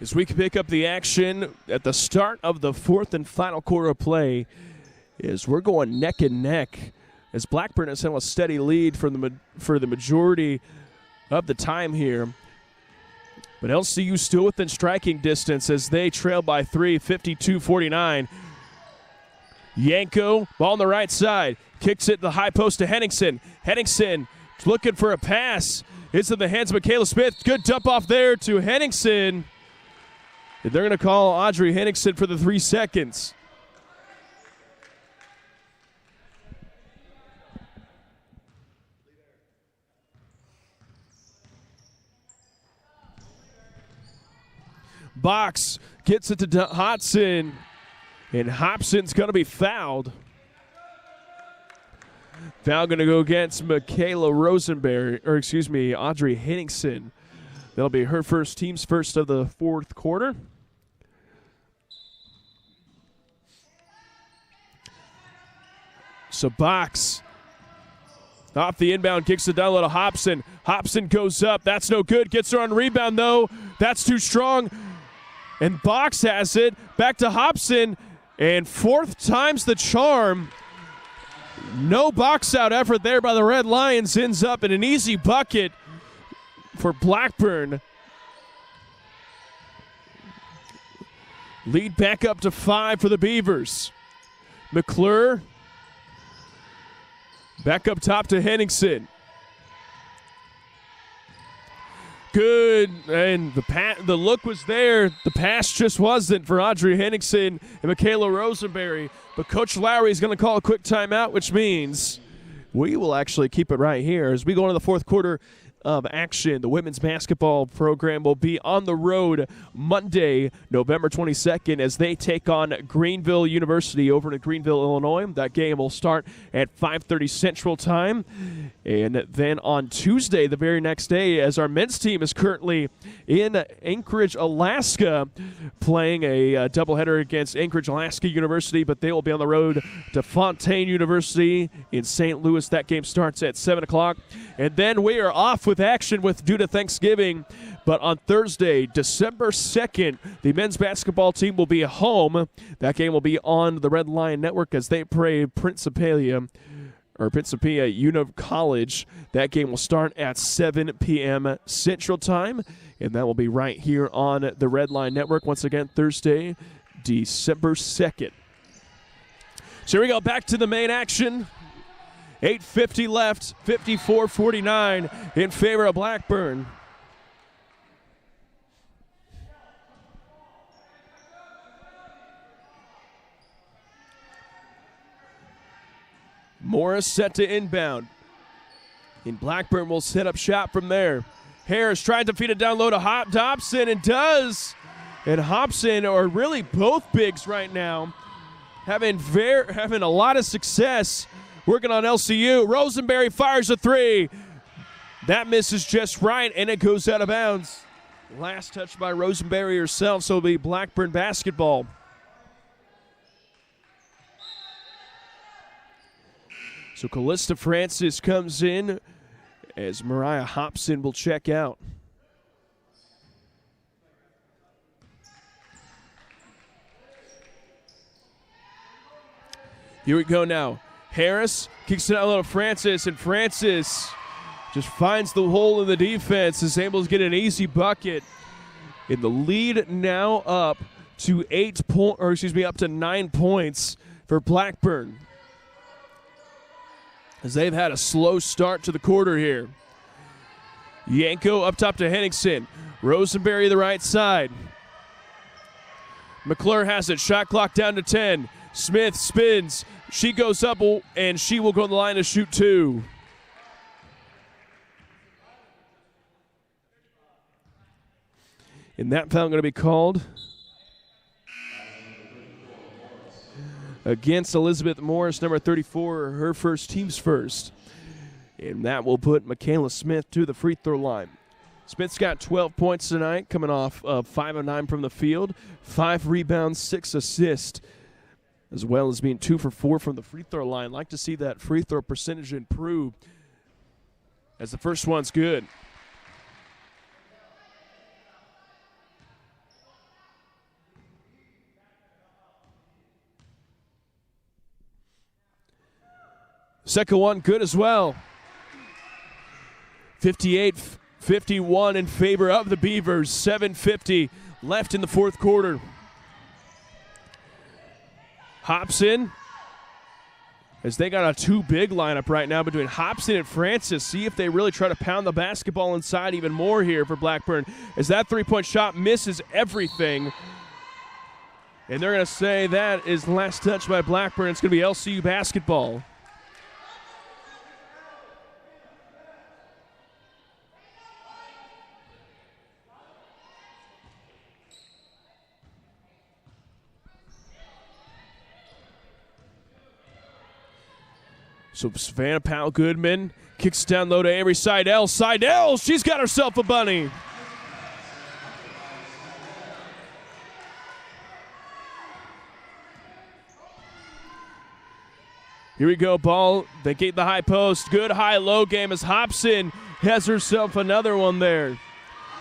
As we can pick up the action at the start of the fourth and final quarter of play, is we're going neck and neck as Blackburn has held a steady lead for the majority of the time here. But LCU still within striking distance as they trail by 3, 52-49. Yanko, ball on the right side, kicks it to the high post to Henningsen. Henningsen looking for a pass. It's in the hands of Michaela Smith. Good dump off there to Henningsen. And they're going to call Audrey Henningsen for the 3 seconds. Box gets it to Hodson, and Hobson's going to be fouled. Foul going to go against Michaela Rosenberry, Audrey Henningsen. That'll be her first, team's first of the fourth quarter. So Box off the inbound, kicks it down low to Hobson. Hobson goes up. That's no good. Gets her on rebound, though. That's too strong. And Box has it. Back to Hobson. And fourth time's the charm. No box-out effort there by the Red Lions. Ends up in an easy bucket for Blackburn. Lead back up to 5 for the Beavers. McClure back up top to Henningsen. Good, and the look was there. The pass just wasn't for Audrey Henningsen and Michaela Rosenberry. But Coach Lowry is going to call a quick timeout, which means we will actually keep it right here as we go into the fourth quarter of action. The women's basketball program will be on the road Monday, November 22nd, as they take on Greenville University over in Greenville, Illinois. That game will start at 5:30 Central Time. And then on Tuesday, the very next day, as our men's team is currently in Anchorage, Alaska, playing a doubleheader against Anchorage, Alaska University, but they will be on the road to Fontaine University in St. Louis. That game starts at 7 o'clock. And then we are off with action due to Thanksgiving. But on Thursday, December 2nd, the men's basketball team will be home. That game will be on the Red Lion Network as they play Principia Union College. That game will start at 7 p.m. Central Time, and that will be right here on the Red Line Network. Once again, Thursday, December 2nd. So here we go, back to the main action. 8:50 left, 54-49 in favor of Blackburn. Morris set to inbound. And Blackburn will set up shop from there. Harris tried to feed it down low to Dobson and does. And Hobson, or really both bigs right now, having a lot of success working on LCU. Rosenberry fires a three. That misses just right, and it goes out of bounds. Last touch by Rosenberry herself, so it'll be Blackburn basketball. So Calista Francis comes in as Mariah Hobson will check out. Here we go now. Harris kicks it out low to Francis, and Francis just finds the hole in the defense, is able to get an easy bucket. And the lead now up to 9 points for Blackburn, as they've had a slow start to the quarter here. Yanko up top to Henningsen. Rosenberry the right side. McClure has it. Shot clock down to 10. Smith spins. She goes up, and she will go on the line to shoot two. And that foul going to be called against Elizabeth Morris, number 34, her first, team's first. And that will put Michaela Smith to the free throw line. Smith's got 12 points tonight, coming off of 5 of 9 from the field, 5 rebounds, 6 assists, as well as being 2 for 4 from the free throw line. Like to see that free throw percentage improve, as the first one's good. Second one good as well. 58-51 in favor of the Beavers. 7:50 left in the fourth quarter. Hobson, as they got a two-big lineup right now between Hobson and Francis. See if they really try to pound the basketball inside even more here for Blackburn, as that three-point shot misses everything. And they're going to say that is last touch by Blackburn. It's going to be LCU basketball. So Savannah Powell-Goodman kicks down low to Avery Seidel. Seidel, she's got herself a bunny. Here we go, ball. They get the high post. Good high-low game as Hobson has herself another one there.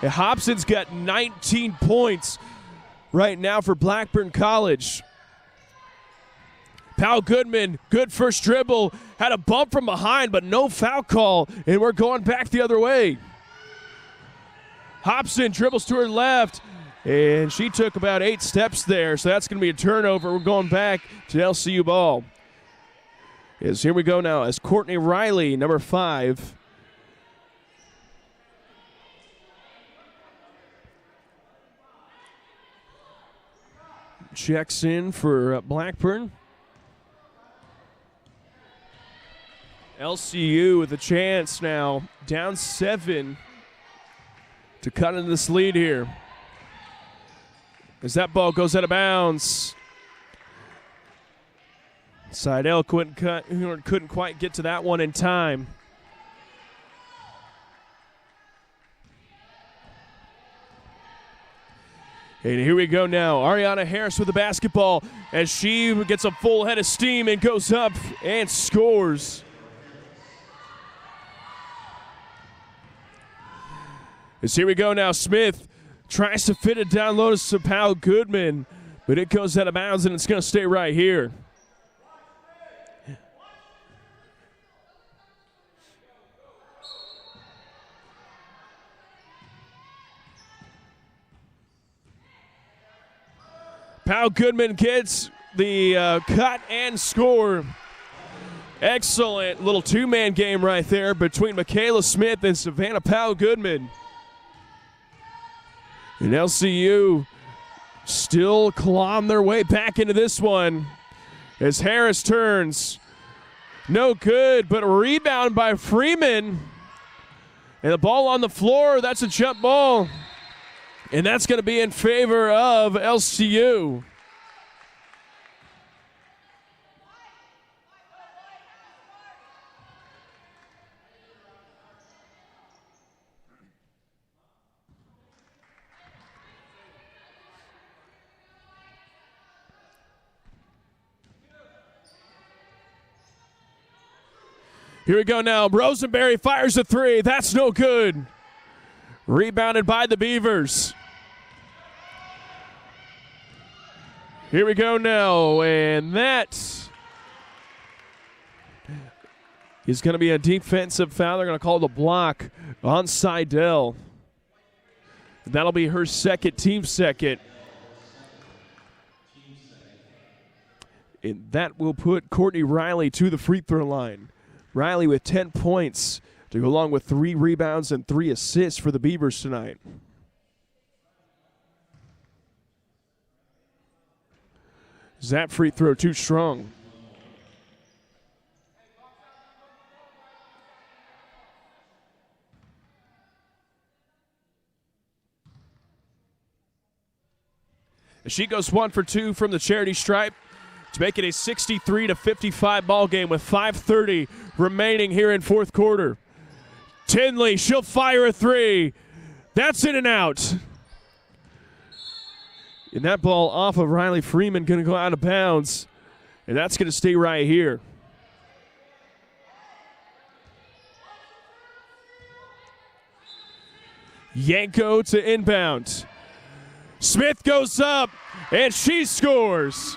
And Hobson's got 19 points right now for Blackburn College. Powell-Goodman, good first dribble, had a bump from behind, but no foul call, and we're going back the other way. Hobson dribbles to her left, and she took about 8 steps there, so that's going to be a turnover. We're going back to LCU ball. As here we go now as Courtney Riley, number 5. Checks in for Blackburn. LCU with a chance now, down 7 to cut into this lead here. As that ball goes out of bounds. Seidel couldn't quite get to that one in time. And here we go now. Ariana Harris with the basketball as she gets a full head of steam and goes up and scores. As here we go now. Smith tries to fit it down low to Powell-Goodman, but it goes out of bounds and it's going to stay right here. Powell-Goodman gets the cut and score. Excellent little two-man game right there between Michaela Smith and Savannah Powell-Goodman. And LCU still clawing their way back into this one as Harris turns. No good, but a rebound by Freeman. And the ball on the floor, that's a jump ball. And that's going to be in favor of LCU. Here we go now. Rosenberry fires a three. That's no good. Rebounded by the Beavers. Here we go now, and that is going to be a defensive foul. They're going to call the block on Seidel. That'll be her second, team second. And that will put Courtney Riley to the free throw line. Riley with 10 points to go along with 3 rebounds and 3 assists for the Beavers tonight. Is that free throw too strong? She goes 1 for 2 from the charity stripe to make it a 63-55 ball game with 5:30 remaining here in fourth quarter. Tinley, she'll fire a three. That's in and out. And that ball off of Riley Freeman going to go out of bounds. And that's going to stay right here. Yanko to inbound. Smith goes up, and she scores.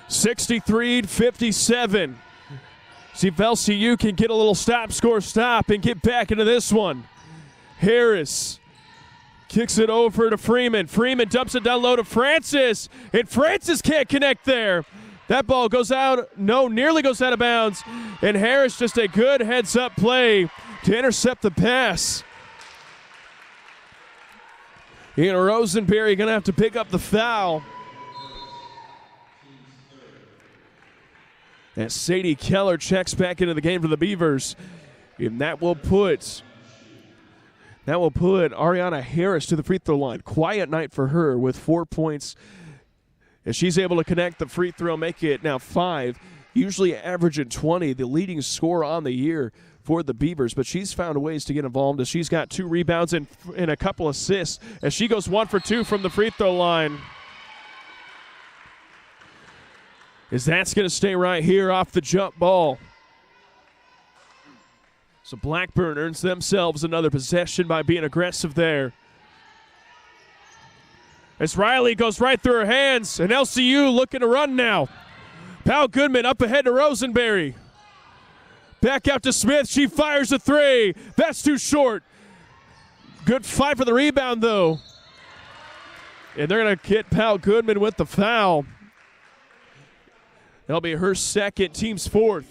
63-57. See if LCU can get a little stop and get back into this one. Harris kicks it over to Freeman. Freeman dumps it down low to Francis, and Francis can't connect there. That ball goes out, nearly goes out of bounds, and Harris just a good heads-up play to intercept the pass. And Rosenberry going to have to pick up the foul. As Sadie Keller checks back into the game for the Beavers. And that will put Ariana Harris to the free throw line. Quiet night for her with 4 points. As she's able to connect the free throw, make it now 5. Usually averaging 20, the leading scorer on the year for the Beavers. But she's found ways to get involved as she's got 2 rebounds and a couple assists as she goes 1 for 2 from the free throw line. As that's going to stay right here off the jump ball. So Blackburn earns themselves another possession by being aggressive there. As Riley goes right through her hands, and LCU looking to run now. Pal Goodman up ahead to Rosenberry. Back out to Smith. She fires a three. That's too short. Good fight for the rebound, though. And they're going to get Pal Goodman with the foul. That'll be her second, team's fourth.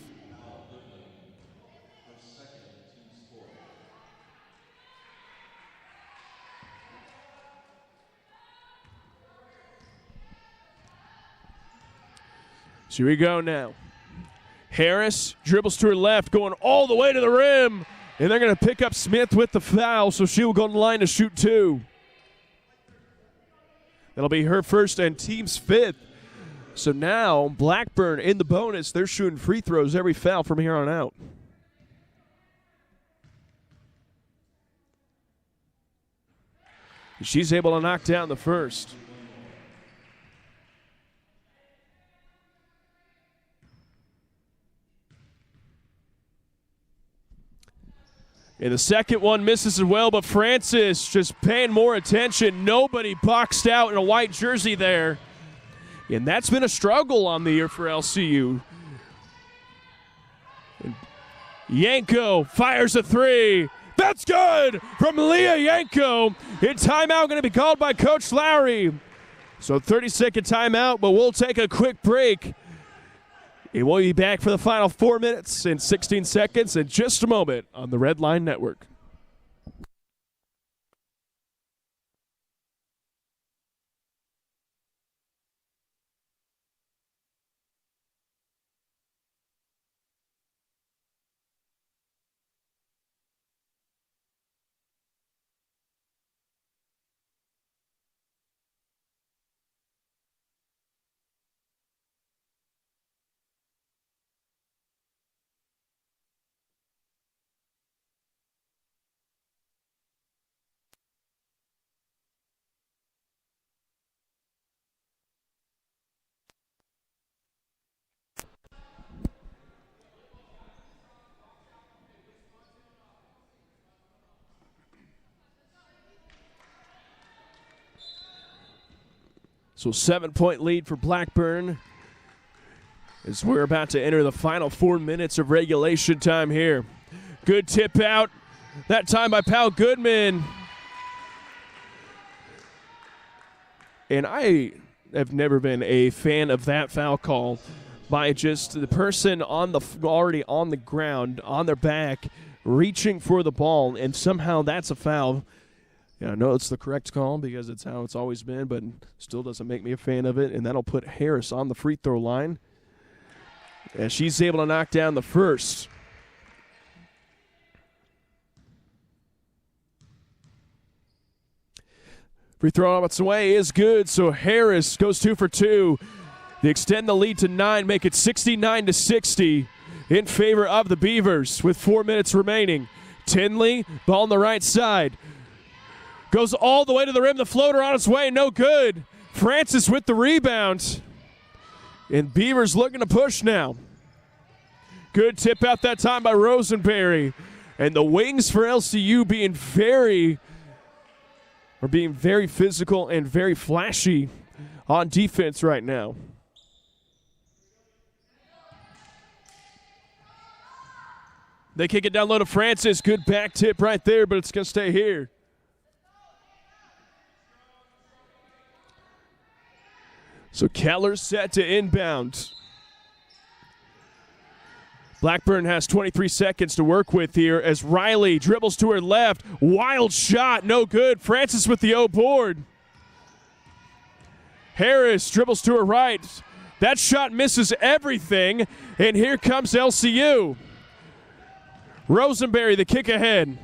So here we go now. Harris dribbles to her left, going all the way to the rim. And they're going to pick up Smith with the foul, so she will go on the line to shoot 2. That'll be her first and team's 5th. So now Blackburn in the bonus. They're shooting free throws every foul from here on out. She's able to knock down the first. And the second one misses as well, but Francis just paying more attention. Nobody boxed out in a white jersey there. And that's been a struggle on the year for LCU. And Yanko fires a three. That's good from Leah Yanko. And timeout going to be called by Coach Lowry. So 30-second timeout, but we'll take a quick break. And we'll be back for the final 4 minutes and 16 seconds in just a moment on the Red Line Network. So 7-point lead for Blackburn as we're about to enter the final 4 minutes of regulation time here. Good tip out, that time by Pal Goodman. And I have never been a fan of that foul call by just the person already on the ground, on their back, reaching for the ball, and somehow that's a foul. Yeah, I know it's the correct call because it's how it's always been, but still doesn't make me a fan of it, and that'll put Harris on the free throw line as she's able to knock down the first. Free throw on its way is good, so Harris goes 2 for 2. They extend the lead to 9, make it 69-60 in favor of the Beavers with 4 minutes remaining. Tinley, ball on the right side. Goes all the way to the rim. The floater on its way, no good. Francis with the rebound. And Beavers looking to push now. Good tip out that time by Rosenberry. And the wings for LCU being very physical and very flashy on defense right now. They kick it down low to Francis. Good back tip right there, but it's going to stay here. So Keller's set to inbound. Blackburn has 23 seconds to work with here as Riley dribbles to her left. Wild shot, no good. Francis with the O board. Harris dribbles to her right. That shot misses everything, and here comes LCU. Rosenberry, the kick ahead.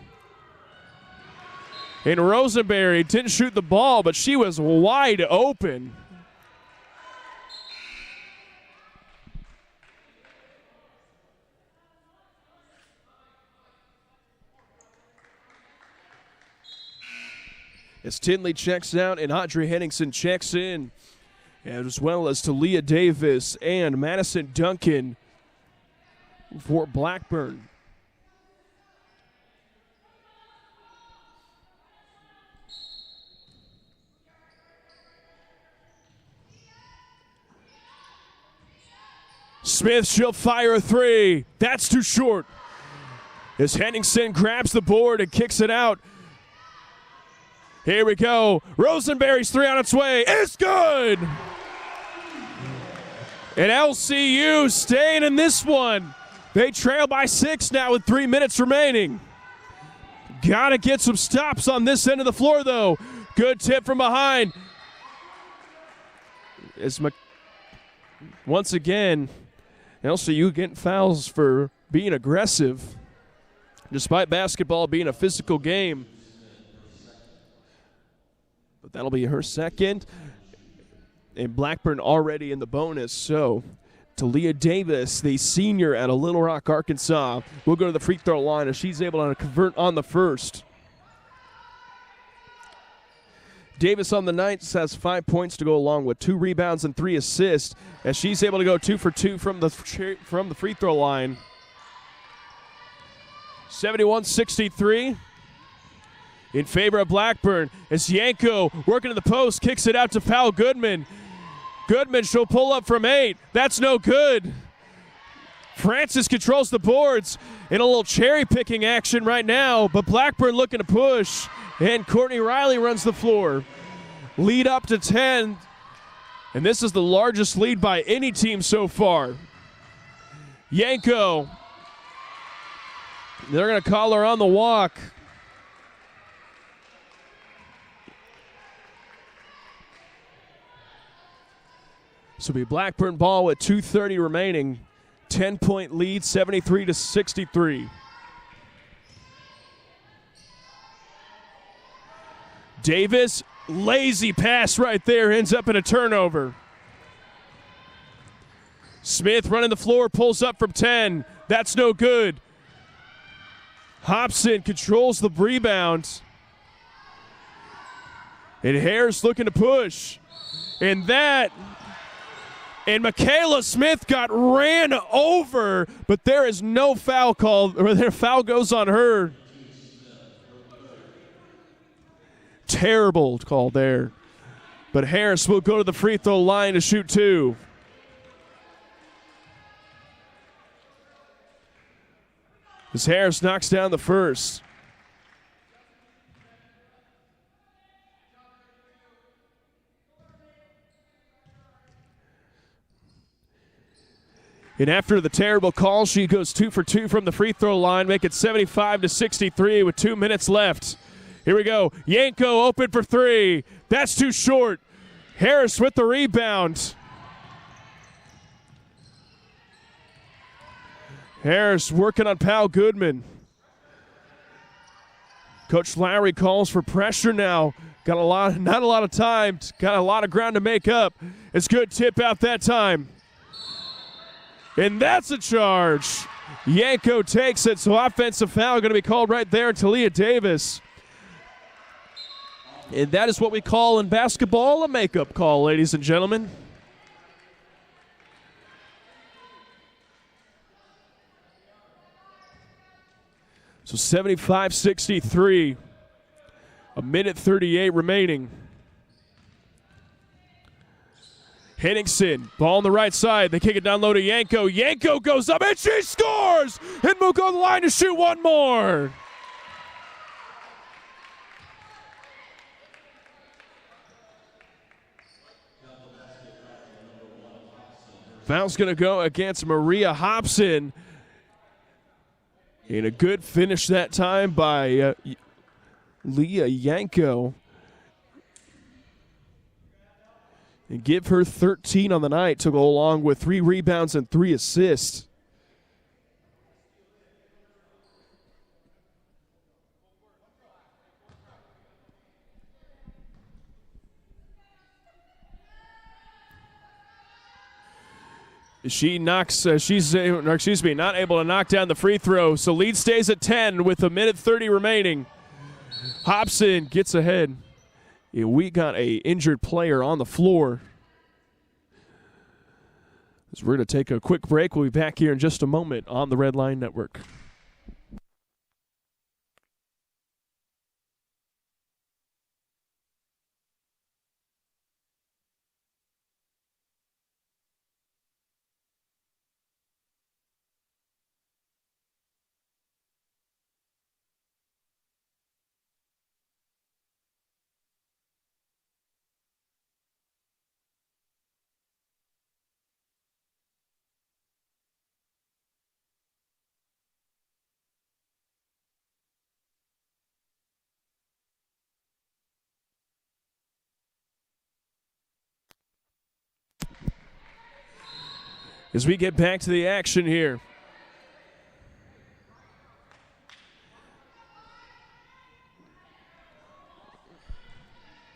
And Rosenberry didn't shoot the ball, but she was wide open. As Tinley checks out and Audrey Henningsen checks in, as well as Talia Davis and Madison Duncan for Blackburn. Smith, she'll fire a three. That's too short. As Henningsen grabs the board and kicks it out. Here we go. Rosenberry's three on its way. It's good. And LCU staying in this one. They trail by 6 now with 3 minutes remaining. Got to get some stops on this end of the floor, though. Good tip from behind. Once again, LCU getting fouls for being aggressive, despite basketball being a physical game. But that'll be her second. And Blackburn already in the bonus. So Talia Davis, the senior out of Little Rock, Arkansas, will go to the free throw line as she's able to convert on the first. Davis on the night has 5 points to go along with 2 rebounds and 3 assists as she's able to go 2 for 2 from the free throw line. 71-63 in favor of Blackburn as Yanko working to the post, kicks it out to Pal Goodman. Goodman, she'll pull up from 8. That's no good. Francis controls the boards in a little cherry-picking action right now, but Blackburn looking to push, and Courtney Riley runs the floor. Lead up to 10, and this is the largest lead by any team so far. Yanko, they're going to call her on the walk. So it'll be Blackburn ball with 2:30 remaining. 10-point lead, 73-63. Davis, lazy pass right there, ends up in a turnover. Smith running the floor, pulls up from 10. That's no good. Hobson controls the rebound. And Harris looking to push. And Michaela Smith got ran over, but there is no foul called, or their foul goes on her. Terrible call there but Harris will go to the free throw line to shoot 2. As Harris knocks down the first. And after the terrible call, she goes 2 for 2 from the free throw line, make it 75-63 with 2 minutes left. Here we go. Yanko open for 3. That's too short. Harris with the rebound. Harris working on Pal Goodman. Coach Lowry calls for pressure now. Got not a lot of time. Got a lot of ground to make up. It's good tip out that time. And that's a charge. Yanko takes it, so offensive foul going to be called right there to Leah Davis. And that is what we call in basketball a makeup call, ladies and gentlemen. So 75-63, a minute 38 remaining. Henningsen, ball on the right side. They kick it down low to Yanko. Yanko goes up and she scores! And will go to the line to shoot one more. Foul's going to go against Maria Hobson. And a good finish that time by Leah Yanko. And give her 13 on the night to go along with 3 rebounds and 3 assists. She knocks, not able to knock down the free throw. So lead stays at 10 with a minute 30 remaining. Hobson gets ahead. Yeah, we got a injured player on the floor. So we're going to take a quick break. We'll be back here in just a moment on the Red Line Network. As we get back to the action here.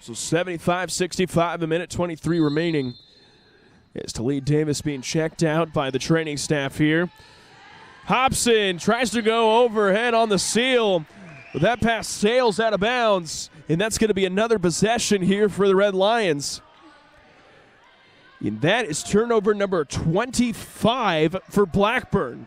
So 75-65, a minute 23 remaining. As Talib Davis being checked out by the training staff here. Hobson tries to go overhead on the seal. But that pass sails out of bounds. And that's going to be another possession here for the Red Lions. And that is turnover number 25 for Blackburn.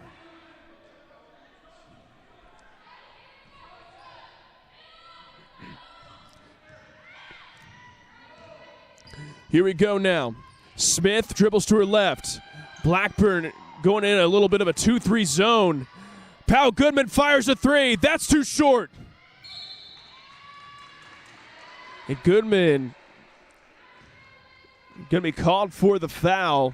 Here we go now. Smith dribbles to her left. Blackburn going in a little bit of a 2-3 zone. Pal Goodman fires a 3. That's too short. And Goodman going to be called for the foul.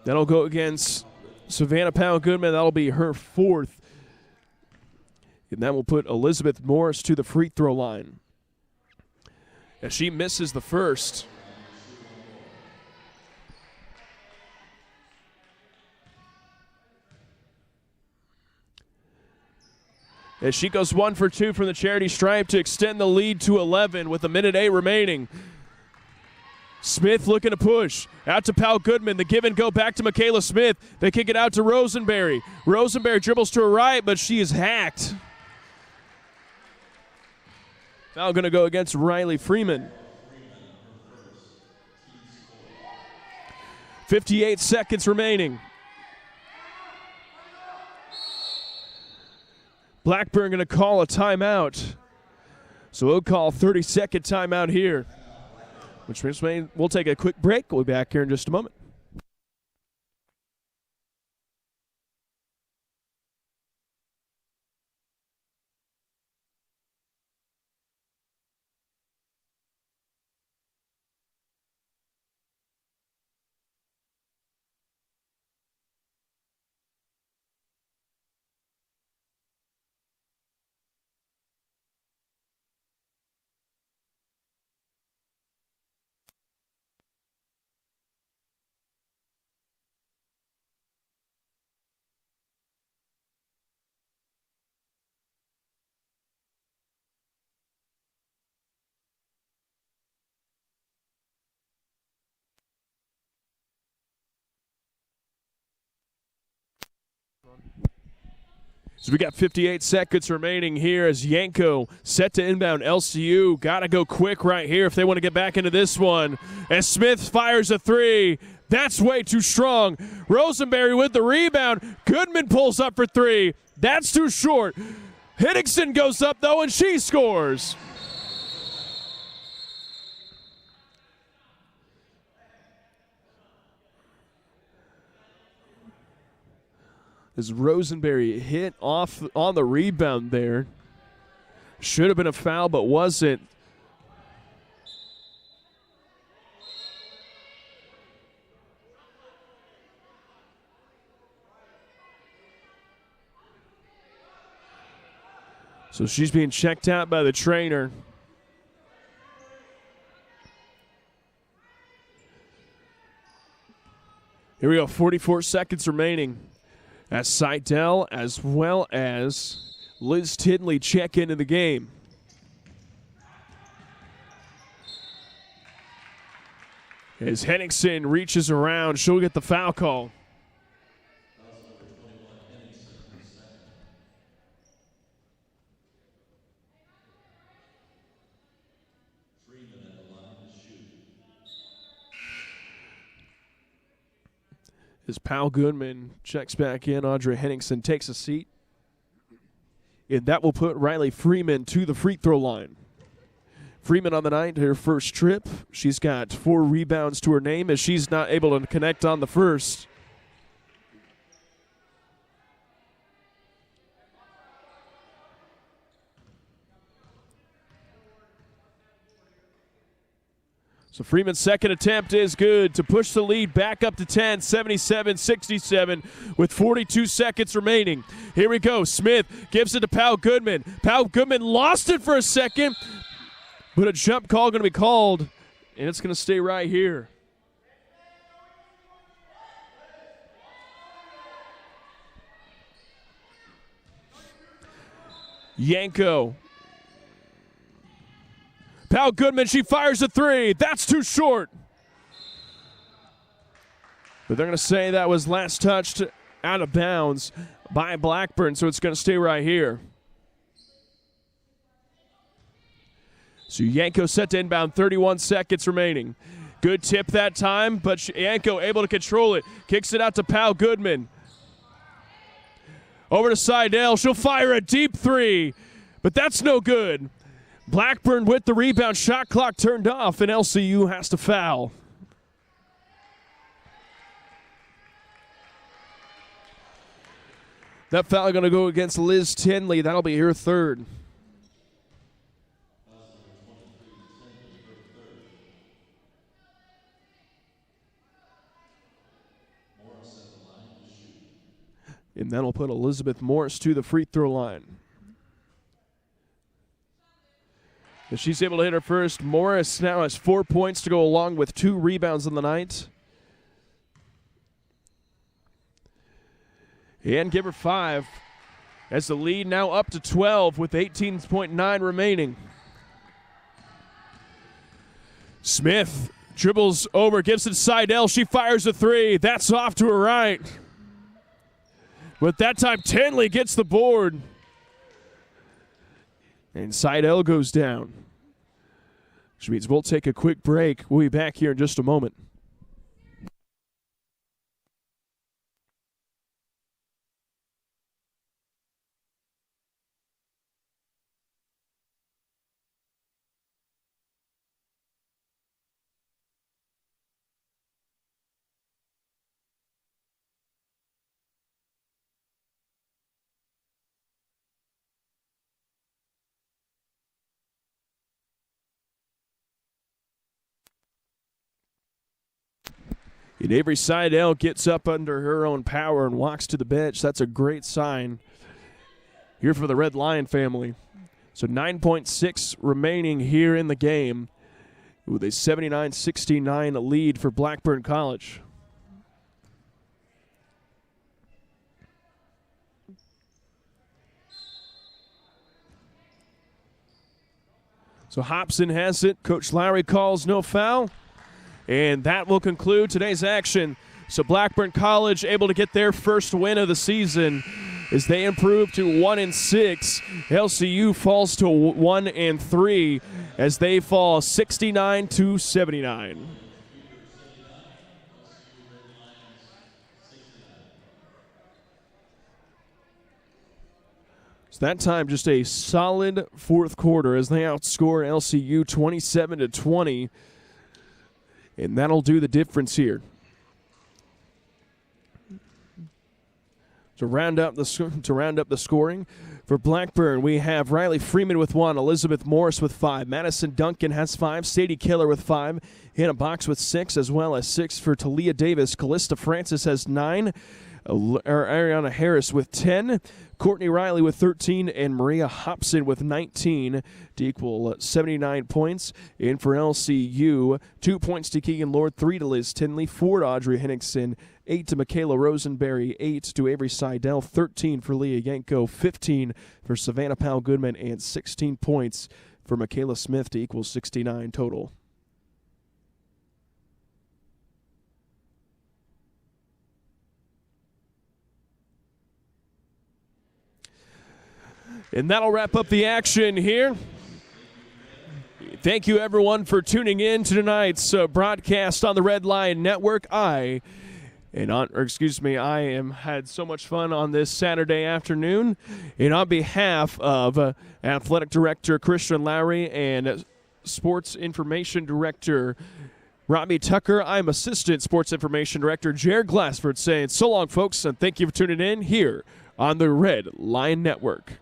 That'll go against Savannah Powell Goodman. That'll be her 4th. And that will put Elizabeth Morris to the free throw line. As she misses the first. As she goes 1 for 2 from the charity stripe to extend the lead to 11 with a minute 8 remaining. Smith looking to push. Out to Pal Goodman. The give and go back to Michaela Smith. They kick it out to Rosenberry. Rosenberry dribbles to her right, but she is hacked. Foul going to go against Riley Freeman. 58 seconds remaining. Blackburn going to call a timeout. So we'll call 30-second timeout here, which means we'll take a quick break. We'll be back here in just a moment. So we got 58 seconds remaining here as Yanko set to inbound LCU. Got to go quick right here if they want to get back into this one. As Smith fires a three. That's way too strong. Rosenberry with the rebound. Goodman pulls up for three. That's too short. Henningsen goes up, though, and she scores. As Rosenberry hit off on the rebound there. Should have been a foul, but wasn't. So she's being checked out by the trainer. Here we go, 44 seconds remaining. As Seidel as well as Liz Tinley check into the game. As Henningsen reaches around, she'll get the foul call. As Pal Goodman checks back in, Audrey Henningsen takes a seat. And that will put Riley Freeman to the free throw line. Freeman on the night, her first trip. She's got 4 rebounds to her name as she's not able to connect on the first. So Freeman's second attempt is good to push the lead back up to 10, 77-67 with 42 seconds remaining. Here we go. Smith gives it to Pal Goodman. Pal Goodman lost it for a second, but a jump call going to be called, and it's going to stay right here. Yanko. Pal Goodman, she fires a three. That's too short. But they're going to say that was last touched out of bounds by Blackburn, so it's going to stay right here. So Yanko set to inbound, 31 seconds remaining. Good tip that time, but Yanko able to control it. Kicks it out to Pal Goodman. Over to Seidel. She'll fire a deep three, but that's no good. Blackburn with the rebound, shot clock turned off, and LCU has to foul. That foul going to go against Liz Tinley. That'll be her third. And that'll put Elizabeth Morris to the free throw line. If she's able to hit her first, Morris now has 4 points to go along with 2 rebounds on the night. And give her 5 as the lead now up to 12 with 18.9 remaining. Smith dribbles over, gives it to Seidel. She fires a three. That's off to her right. But that time, Tinley gets the board. And Seidel goes down. Which means we'll take a quick break. We'll be back here in just a moment. And Avery Seidel gets up under her own power and walks to the bench. That's a great sign here for the Red Lion family. So 9.6 remaining here in the game with a 79-69 lead for Blackburn College. So Hobson has it. Coach Lowry calls no foul. And that will conclude today's action. So Blackburn College able to get their first win of the season as they improve to 1-6. LCU falls to 1-3 as they fall 69-79. So that time just a solid fourth quarter as they outscore LCU 27-20. And that'll do the difference here. To round up the scoring for Blackburn, we have Riley Freeman with 1, Elizabeth Morris with 5, Madison Duncan has 5, Sadie Killer with 5, Hannah Box with 6, as well as 6 for Talia Davis. Calista Francis has 9, Ariana Harris with 10, Courtney Riley with 13, and Maria Hobson with 19 to equal 79 points. And for LCU, 2 points to Keegan Lord, 3 to Liz Tinley, 4 to Audrey Henningsen, 8 to Michaela Rosenberry, 8 to Avery Seidel, 13 for Leah Yanko, 15 for Savannah Powell Goodman, and 16 points for Michaela Smith to equal 69 total. And that'll wrap up the action here. Thank you, everyone, for tuning in to tonight's broadcast on the Red Lion Network. I had so much fun on this Saturday afternoon. And on behalf of Athletic Director Christian Lowry and Sports Information Director Robbie Tucker, I'm Assistant Sports Information Director Jared Glassford saying so long, folks, and thank you for tuning in here on the Red Lion Network.